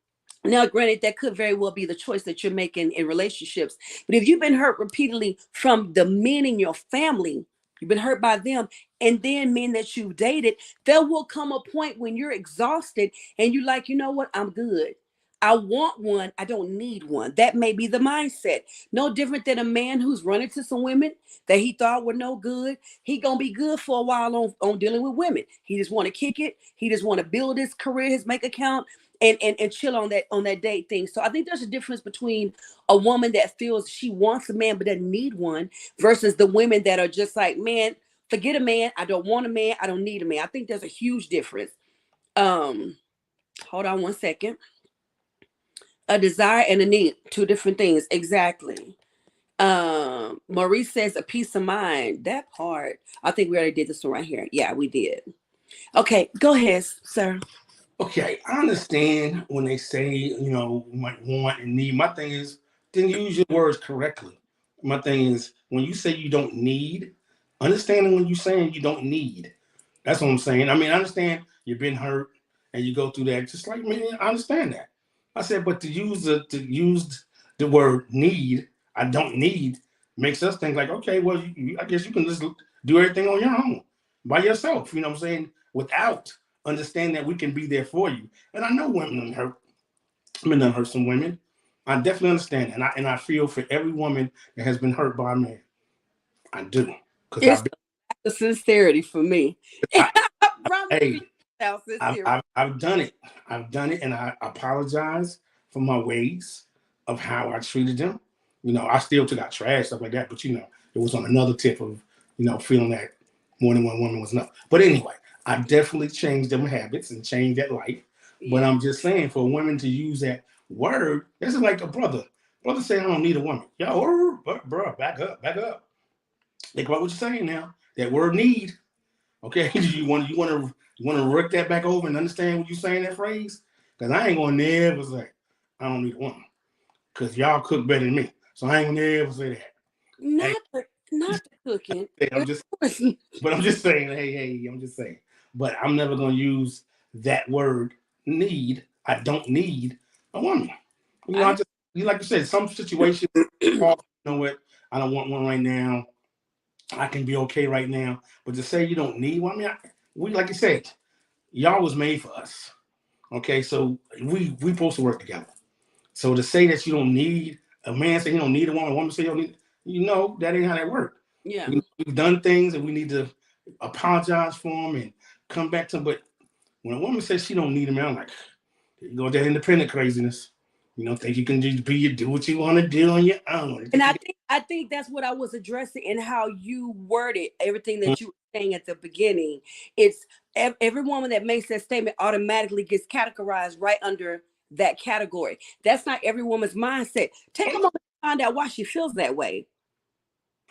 now granted that could very well be the choice that you're making in relationships, but if you've been hurt repeatedly from the men in your family, you've been hurt by them, and then men that you've dated, there will come a point when you're exhausted and you're like, you know what, I'm good. I want one, I don't need one. That may be the mindset. No different than a man who's running to some women that he thought were no good. He gonna be good for a while on dealing with women. He just want to kick it. He just want to build his career, his bank account, and chill on that date thing. So I think there's a difference between a woman that feels she wants a man but doesn't need one versus the women that are just like, man, forget a man. I don't want a man. I don't need a man. I think there's a huge difference. Hold on one second. A desire and a need, two different things. Exactly. Maurice says a peace of mind. That part, I think we already did this one right here. Yeah, we did. Okay, go ahead, sir. Okay, I understand when they say, you might want and need. My thing is, then use your words correctly. My thing is, when you say you don't need, understanding when you're saying you don't need. That's what I'm saying. I mean, I understand you've been hurt and you go through that. Just like me, I understand that. I said, but to use the word need, I don't need, makes us think like, okay, well, I guess you can just do everything on your own by yourself. You know what I'm saying? Without understand that we can be there for you. And I know women hurt. Men done hurt some women. I definitely understand, and I feel for every woman that has been hurt by a man. I do, because It's the sincerity for me. hey, I've done it. I've done it, and I apologize for my ways of how I treated them. I still took out trash, stuff like that, but it was on another tip of feeling that more than one woman was enough. But anyway, I definitely changed them habits and changed that life. Yeah. But I'm just saying, for women to use that word, this is like a brother. Brother saying, I don't need a woman. Yo, bro, back up. Think about what you're saying now. That word need. Okay, you want to work that back over and understand what you're saying, that phrase? Because I ain't gonna never say I don't need a woman. because y'all cook better than me. So I ain't gonna ever say that. Hey, Not the cooking. I'm just, but I'm just saying, hey, I'm just saying. But I'm never gonna use that word need. I don't need a woman. I just, like you said, some situations, you know what, I don't want one right now. I can be okay right now. But to say you don't need one, I mean, we, like you said, y'all was made for us. Okay, so we supposed to work together. So to say that you don't need a man, say he don't need a woman say you don't need, that ain't how that works. Yeah, We've done things and we need to apologize for them and come back to them. But when a woman says she don't need a man, I'm like, you go with that independent craziness. Think you can just do what you want to do on your own. and I think that's what I was addressing in how you worded everything that you were saying at the beginning. It's every woman that makes that statement automatically gets categorized right under that category. That's not every woman's mindset. Take a moment to find out why she feels that way.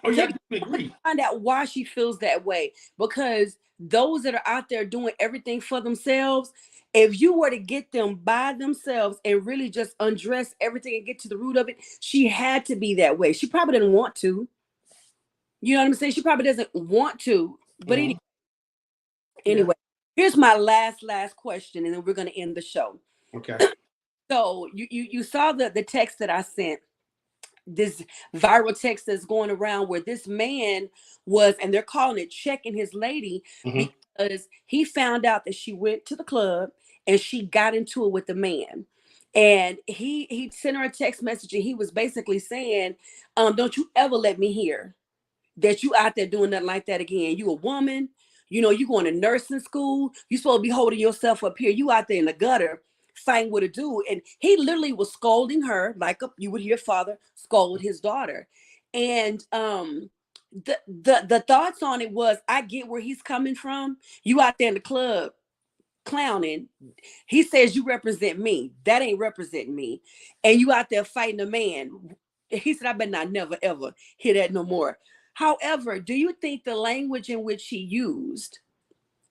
Oh, yeah, I agree. Find out why she feels that way, because those that are out there doing everything for themselves, if you were to get them by themselves and really just undress everything and get to the root of it, she had to be that way. She probably didn't want to. You know what I'm saying? She probably doesn't want to. But anyway, here's my last question, and then we're going to end the show. Okay. So you saw the text that I sent, this viral text that's going around where this man was, and they're calling it checking his lady, because he found out that she went to the club and she got into it with the man. And he sent her a text message, and he was basically saying, don't you ever let me hear that you out there doing nothing like that again. You a woman, you going to nursing school. You supposed to be holding yourself up here. You out there in the gutter fighting with a dude. And he literally was scolding her like you would hear father scold his daughter. And the thoughts on it was, I get where he's coming from. You out there in the club clowning. He says you represent me. That ain't representing me. And you out there fighting a man. He said, I better not never ever hear that no more. However, do you think the language in which he used,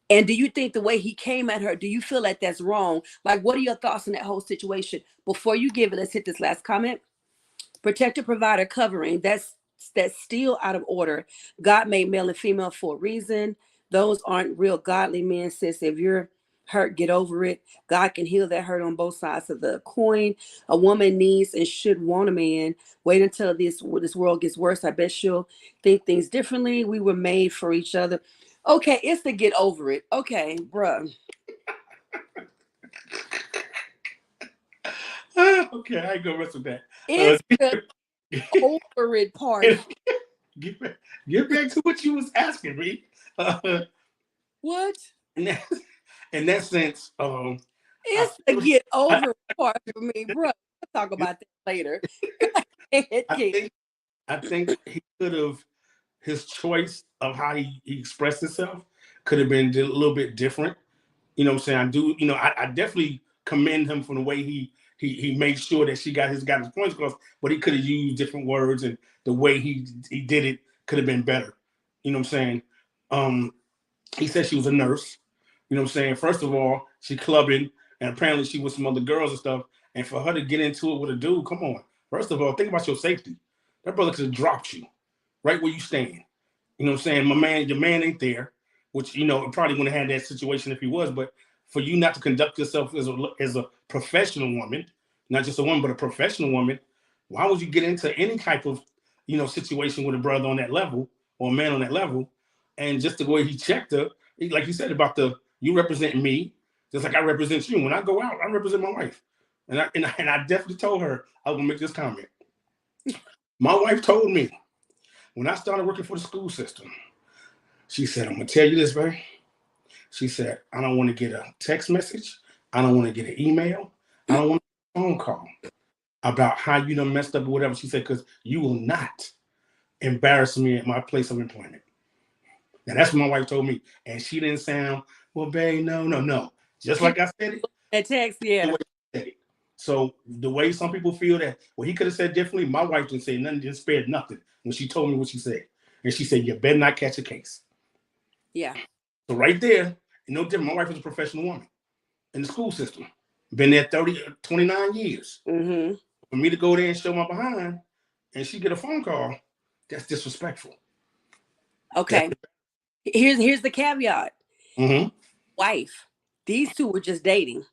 and do you think the way he came at her, do you feel like that's wrong? Like, what are your thoughts on that whole situation? Before you give it, let's hit this last comment. Protected provider covering, that's still out of order. God made male and female for a reason. Those aren't real godly men, sis. If you're hurt, get over it. God can heal that hurt on both sides of the coin. A woman needs and should want a man. Wait until this world gets worse. I bet she'll think things differently. We were made for each other. Okay, it's to get over it. Okay, bruh. Okay, I ain't gonna mess with that. It's the over it part. Get back to what you was asking me. What? In that sense, it's the get over part for me, bro. We'll talk about that later. I think he could have, his choice of how he expressed himself could have been a little bit different. You know what I'm saying? I definitely commend him for the way he made sure that she got his points across, but he could have used different words, and the way he did it could have been better. You know what I'm saying? He said she was a nurse. You know what I'm saying? First of all, she clubbing, and apparently she was some other girls and stuff. And for her to get into it with a dude, come on. First of all, think about your safety. That brother could have dropped you right where you stand. You know what I'm saying? Your man ain't there, which, probably wouldn't have had that situation if he was. But for you not to conduct yourself as a professional woman, not just a woman, but a professional woman, why would you get into any type of, situation with a brother on that level or a man on that level? And just the way he checked her, like you said about you represent me, just like I represent you. When I go out, I represent my wife. And I definitely told her I was going to make this comment. My wife told me when I started working for the school system, she said, I'm going to tell you this, babe. She said, I don't want to get a text message. I don't want to get an email. I don't want a phone call about how you done messed up or whatever. She said, because you will not embarrass me at my place of employment. And that's what my wife told me. And she didn't sound, well, babe, no. Just like I said it. That text, yeah. The way I said it. So the way some people feel that, well, he could have said differently, my wife didn't say nothing, didn't spare nothing when she told me what she said. And she said, you better not catch a case. Yeah. So right there, no different. My wife was a professional woman in the school system. Been there 29 years. Mm-hmm. for me to go there and show my behind, and she get a phone call, that's disrespectful. Okay. Here's the caveat. Mm-hmm. Wife. These two were just dating.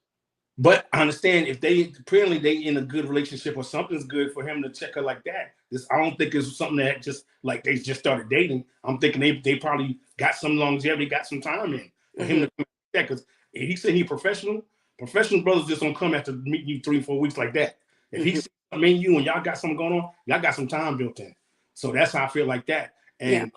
But I understand if they apparently they in a good relationship or something's good for him to check her like that. I don't think it's something that just like they just started dating. I'm thinking they probably got some longevity, got some time in for him to come back. Because he said he's professional. Professional brothers just don't come after meeting you 3-4 weeks like that. If he sees something in you and y'all got something going on, y'all got some time built in. So that's how I feel like that. And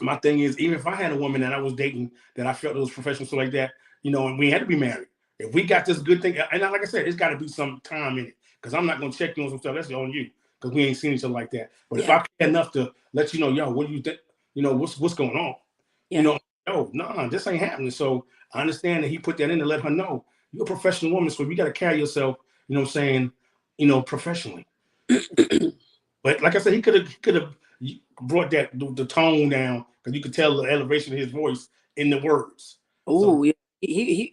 my thing is, even if I had a woman that I was dating that I felt was professional, so like that, and we had to be married. If we got this good thing, and like I said, it's got to be some time in it, because I'm not going to check you on some stuff. That's on you, because we ain't seen each other like that. But if I care enough to let you know, yo, what do you think? What's going on? No, this ain't happening. So I understand that he put that in to let her know you're a professional woman, so you got to carry yourself, professionally. But like I said, he could have brought the tone down, because you could tell the elevation of his voice in the words. Oh, he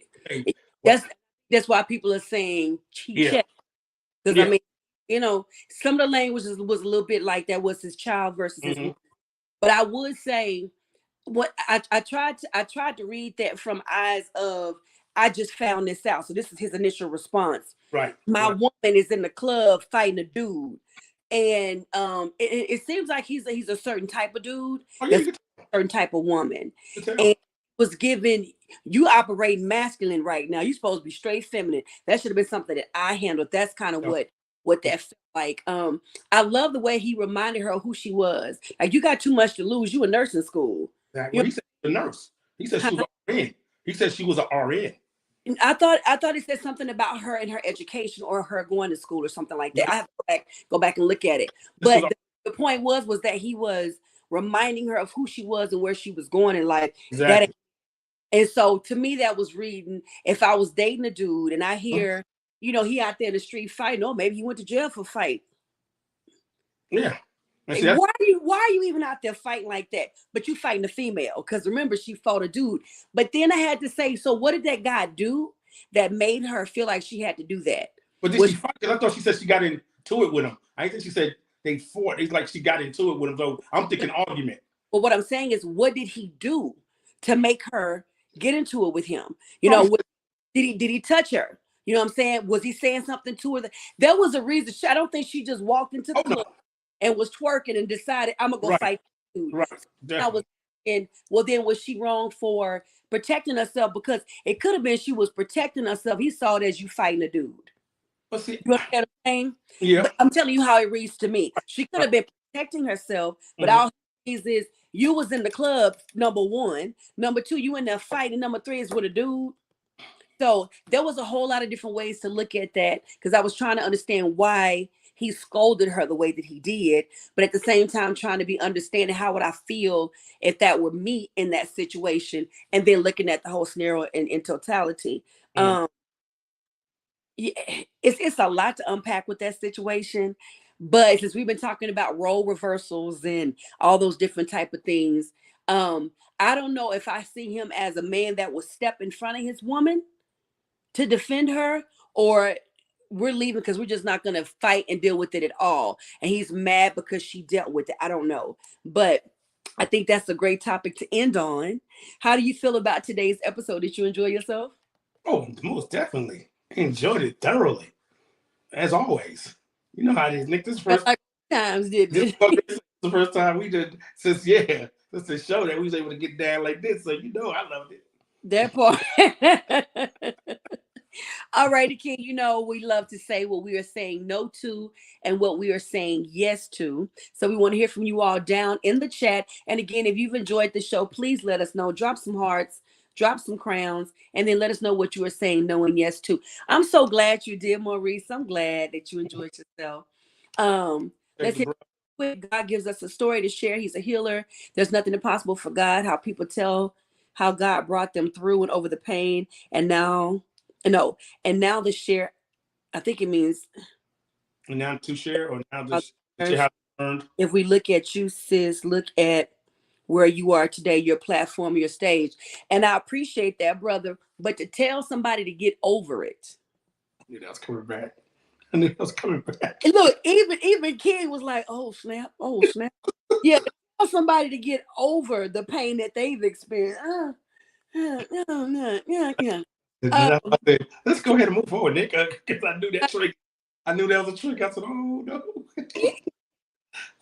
that's why people are saying checked. Because I mean, some of the language was a little bit like that was his child versus his mom. But I would say what I tried to read that from eyes of, I just found this out. So this is his initial response. Right. My woman is in the club fighting a dude. And it seems like he's a certain type of dude. That's a certain type of woman. And was given, you operate masculine right now. You're supposed to be straight feminine. That should have been something that I handled. That's kind of what that felt like. I love the way he reminded her of who she was. Like, you got too much to lose. You in nursing school. Exactly. He said the nurse. He said she was an RN. He said she was an RN. And I thought it said something about her and her education, or her going to school or something like that. I have to go back and look at it. But the point was that he was reminding her of who she was and where she was going in life. Exactly. And so to me, that was reading. If I was dating a dude and I hear, he out there in the street fighting, maybe he went to jail for a fight. Yeah. Why are you even out there fighting like that? But you fighting a female, because remember, she fought a dude. But then I had to say, so what did that guy do that made her feel like she had to do that? But did she fight? Because I thought she said she got into it with him. I think she said they fought. It's like she got into it with him. So I'm thinking argument. But what I'm saying is, what did he do to make her get into it with him? Did he touch her? You know what I'm saying? Was he saying something to her? There was a reason. I don't think she just walked into the club and was twerking and decided, I'm gonna go fight the dude. Right. Then was she wrong for protecting herself? Because it could have been she was protecting herself. He saw it as you fighting a dude. But see, you understand what I'm saying? Yeah. But I'm telling you how it reads to me. She could have been protecting herself, but all he sees is you was in the club, number one. Number two, you in there fighting. Number three is with a dude. So there was a whole lot of different ways to look at that, because I was trying to understand why he scolded her the way that he did, but at the same time trying to be understanding, how would I feel if that were me in that situation, and then looking at the whole scenario in totality. It's a lot to unpack with that situation, but since we've been talking about role reversals and all those different type of things, I don't know if I see him as a man that will step in front of his woman to defend her, or we're leaving because we're just not going to fight and deal with it at all. And he's mad because she dealt with it. I don't know. But I think that's a great topic to end on. How do you feel about today's episode? Did you enjoy yourself? Oh, most definitely. Enjoyed it thoroughly. As always. You know how it is, Nick. This first times, didn't it? This is the first time we did since the show that we was able to get down like this. So I loved it. That part. All righty, King. We love to say what we are saying no to and what we are saying yes to. So we want to hear from you all down in the chat. And again, if you've enjoyed the show, please let us know. Drop some hearts, drop some crowns, and then let us know what you are saying no and yes to. I'm so glad you did, Maurice. I'm glad that you enjoyed yourself. Let's hear quick. God gives us a story to share. He's a healer. There's nothing impossible for God. How people tell how God brought them through and over the pain. And now the share, I think it means. And now to share, or now to share how you learned. If we look at you, sis, look at where you are today, your platform, your stage. And I appreciate that, brother. But to tell somebody to get over it. Yeah, that's coming back. I knew I was coming back. And look, even King was like, "Oh snap! Oh snap!" Yeah, tell somebody to get over the pain that they've experienced. Yeah. I said, let's go ahead and move forward, Nick, because I knew that trick. I knew that was a trick. I said, oh no.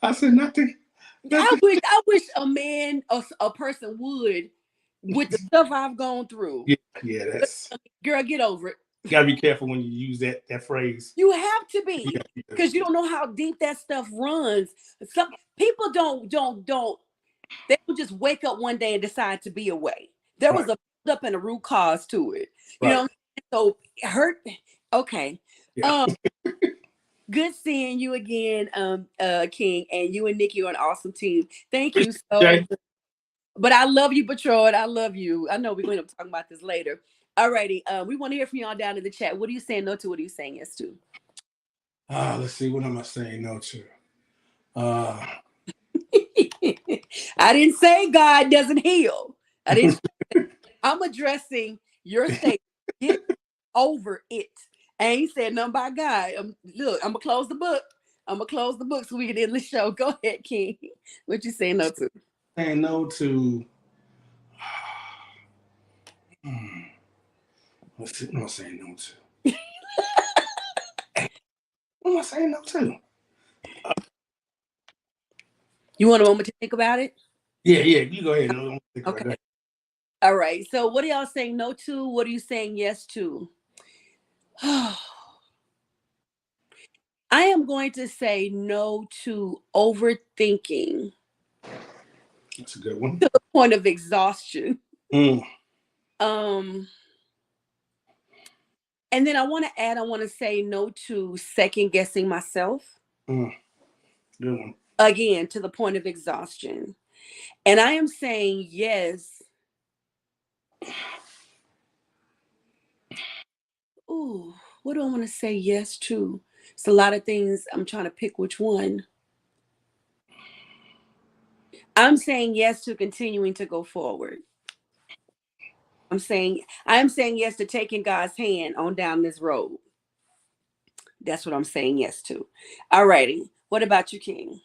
I said nothing. I wish a man or a person would, with the stuff I've gone through. Yeah, that's girl, get over it. You gotta be careful when you use that phrase. You have to be, because you don't know how deep that stuff runs. Some people don't they don't just wake up one day and decide to be away. There was a build up and a root cause to it. You know, so hurt. Okay. Yeah. Good seeing you again, King, and you and Nikki are an awesome team. Thank you so much. But I love you, Betrothed. I love you. I know we're going to talk about this later. Alrighty. We want to hear from y'all down in the chat. What are you saying no to? What are you saying yes to? Let's see. What am I saying no to? I didn't say God doesn't heal. I didn't. I'm addressing your state. Get over it. I ain't said nothing about God. Look, I'm gonna close the book. So we can end the show. Go ahead, King. What you saying no to? Saying no to. Let's see. What am I saying no to? What am I saying no to? You want a moment to think about it? Yeah. You go ahead. Okay. All right. So what are y'all saying no to? What are you saying yes to? I am going to say no to overthinking. That's a good one. To the point of exhaustion. Mm. And then I want to say no to second guessing myself. Good one. Again, to the point of exhaustion. And I am saying yes. Ooh, what do I want to say yes to? It's a lot of things. I'm trying to pick which one. I'm saying yes to continuing to go forward. I'm saying yes to taking God's hand on down this road. That's what I'm saying yes to. All righty. What about you, King?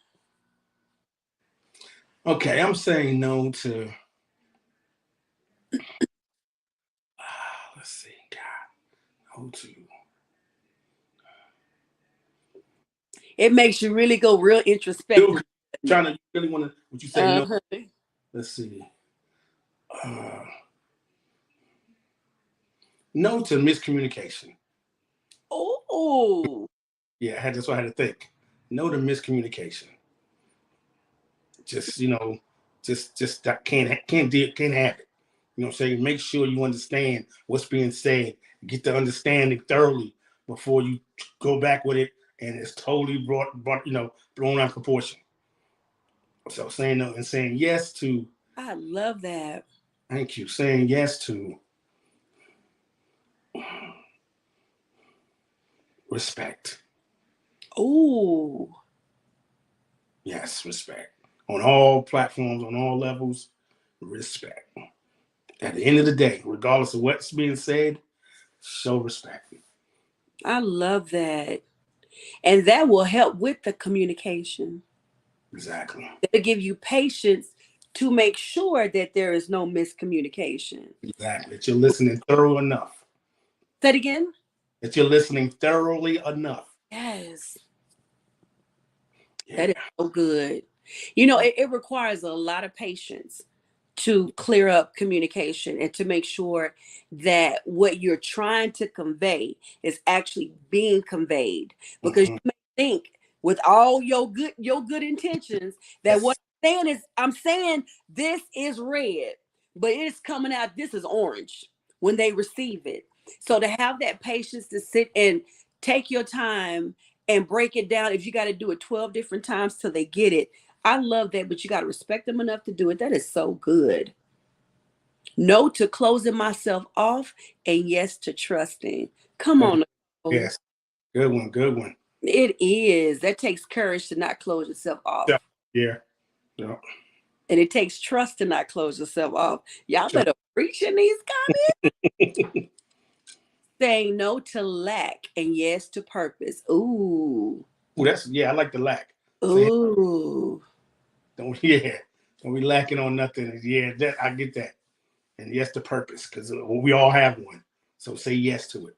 Okay, I'm saying no to. Let's see, God, no to. It makes you really go real introspective. Trying to really want to. What you say? No. Let's see. No to miscommunication. Oh. Yeah, that's what I had to think. No to miscommunication. Just just that can't have it. You know what I'm saying? Make sure you understand what's being said. Get the understanding thoroughly before you go back with it, and it's totally brought blown out of proportion. So saying no and saying yes to. I love that. Thank you. Saying yes to respect. Oh. Yes, respect. On all platforms, on all levels, respect. At the end of the day, regardless of what's being said, show respect. I love that. And that will help with the communication. Exactly. It'll give you patience to make sure that there is no miscommunication. Exactly. That you're listening thorough enough. Say it again. That you're listening thoroughly enough. Yes. Yeah. That is so good. It requires a lot of patience to clear up communication and to make sure that what you're trying to convey is actually being conveyed. Because you may think with all your good intentions that what I'm saying this is red, but it's coming out this is orange when they receive it. So to have that patience to sit and take your time and break it down, if you got to do it 12 different times till they get it. I love that, but you got to respect them enough to do it. That is so good. No to closing myself off, and yes to trusting. Come on. Yes. Good one. It is. That takes courage to not close yourself off. Yeah. And it takes trust to not close yourself off. Y'all better preach in these comments. Saying no to lack and yes to purpose. Ooh. Ooh, I like the lack. Saying Ooh. don't don't be lacking on nothing. Yeah, I get that. And yes to purpose, because we all have one. So say yes to it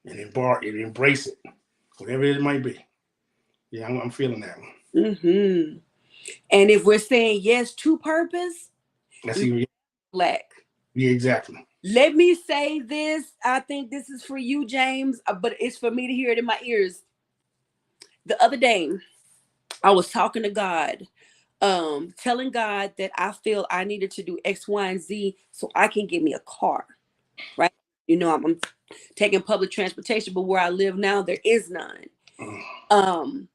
and embrace it, whatever it might be. Yeah, I'm feeling that one. Mm-hmm. And if we're saying yes to purpose, That's even lack. yeah, exactly. Let me say this. I think this is for you, James, but it's for me to hear it in my ears. The other day, I was talking to God, telling God that I feel I needed to do X, Y, and Z so I can get me a car. Right? I'm taking public transportation, but where I live now, there is none. Um,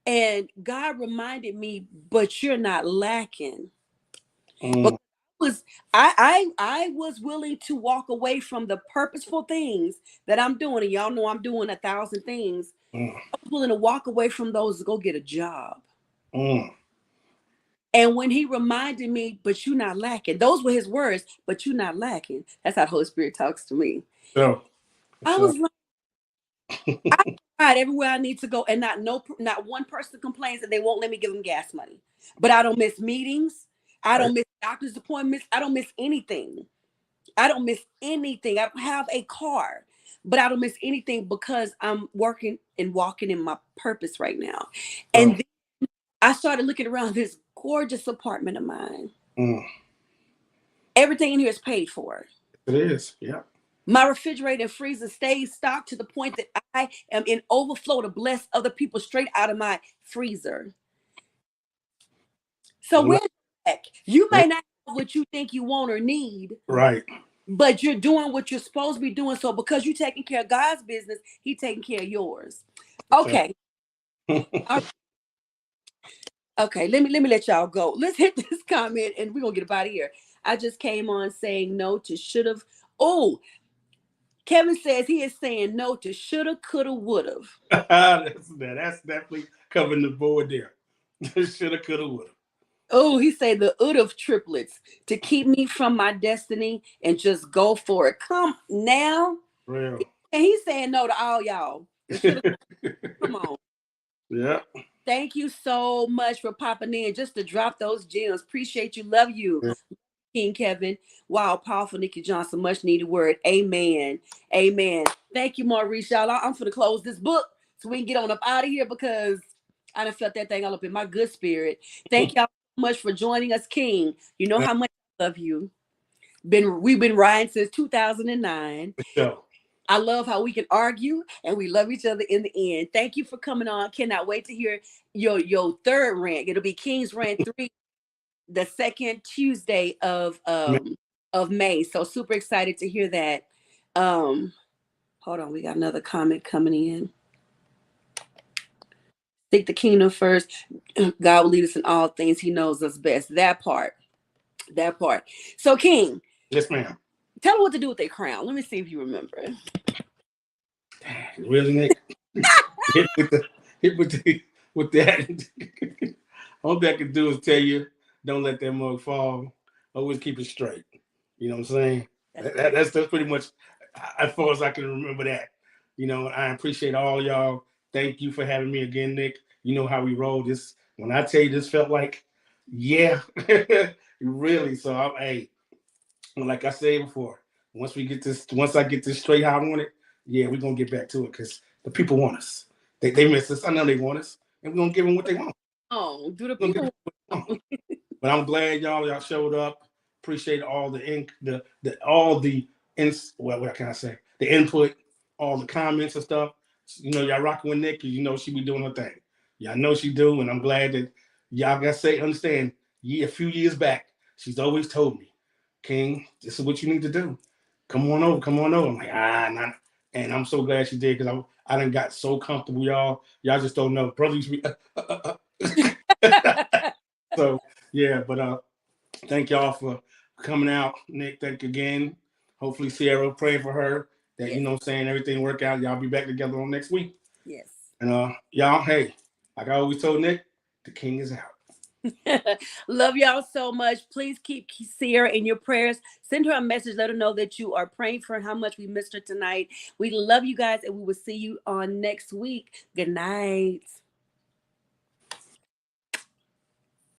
and God reminded me, but you're not lacking. Mm, Was I was willing to walk away from the purposeful things that I'm doing, and y'all know I'm doing 1,000 things. mm, I was willing to walk away from those to go get a job. mm, And when he reminded me, but you're not lacking, those were his words, but you're not lacking. That's how the Holy Spirit talks to me. so, I so was like, I tried everywhere I need to go, and not one person complains that they won't let me give them gas money. But I don't miss meetings. I right. don't miss doctor's appointments. I don't miss anything. I don't miss anything. I don't have a car, but I don't miss anything because I'm working and walking in my purpose right now. And So, then I started looking around this gorgeous apartment of mine. mm, Everything in here is paid for. it is. Yeah. My refrigerator and freezer stays stocked to the point that I am in overflow to bless other people straight out of my freezer. So Don't where's let- the lack? You may not have what you think you want or need, Right. but you're doing what you're supposed to be doing. So because you're taking care of God's business, He's taking care of yours. So, Okay. Okay. Let me let y'all go. Let's hit this comment and we're gonna get up out of here. I just came on saying no to should have. Oh, Kevin says he is saying no to shoulda, coulda, woulda. that's definitely covering the board there. Shoulda, coulda, woulda. Oh, he said the would triplets to keep me from my destiny and just go for it. Come now. Real. And he's saying no to all y'all. Come on. Yeah. Thank you so much for popping in just to drop those gems. Appreciate you. Love you, King Kevin. Wow, powerful Nikki Johnson. Much needed word. Amen. Amen. Thank you, Maurice. Y'all, I'm going to close this book so we can get on up out of here because I done felt that thing all up in my good spirit. Thank y'all so much for joining us, King. You know how much I love you. We've been riding since 2009. So, I love how we can argue and we love each other in the end. Thank you for coming on. Cannot wait to hear your third rant. It'll be King's Rant 3, the second Tuesday of May. So super excited to hear that. Hold on, we got another comment coming in. Seek the kingdom first. God will lead us in all things. He knows us best. That part. That part. So King, yes, ma'am. tell them what to do with their crown. Let me see if you remember. Really, Nick? Hit with that. All I can do is tell you, don't let that mug fall. Always keep it straight. You know what I'm saying? That's pretty much as far as I can remember that. I appreciate all y'all. Thank you for having me again, Nick. You know how we roll this. When I tell you this felt like, yeah, really. So hey, like I said before, once I get this straight how I want it, yeah, we're gonna get back to it because the people want us. They miss us. I know they want us, and we're gonna give them what they want. Oh, do the We're gonna give people. them what they want. But I'm glad y'all showed up. Appreciate all what can I say? The input, all the comments and stuff. Y'all rocking with Nick because she be doing her thing. Y'all know she do, and I'm glad that y'all understand. A few years back, she's always told me, King, this is what you need to do. Come on over, come on over. I'm like, nah. And I'm so glad she did because I done got so comfortable, y'all. Y'all just don't know. Brothers used to be so yeah, but thank y'all for coming out. Nick, thank you again. Hopefully Sierra praying for her that Yes. saying everything work out. Y'all be back together on next week. Yes. And y'all, hey, like I always told Nick, the king is out. Love y'all so much. Please keep Sierra in your prayers. Send her a message. Let her know that you are praying for her, how much we missed her tonight. We love you guys, and we will see you on next week. Good night.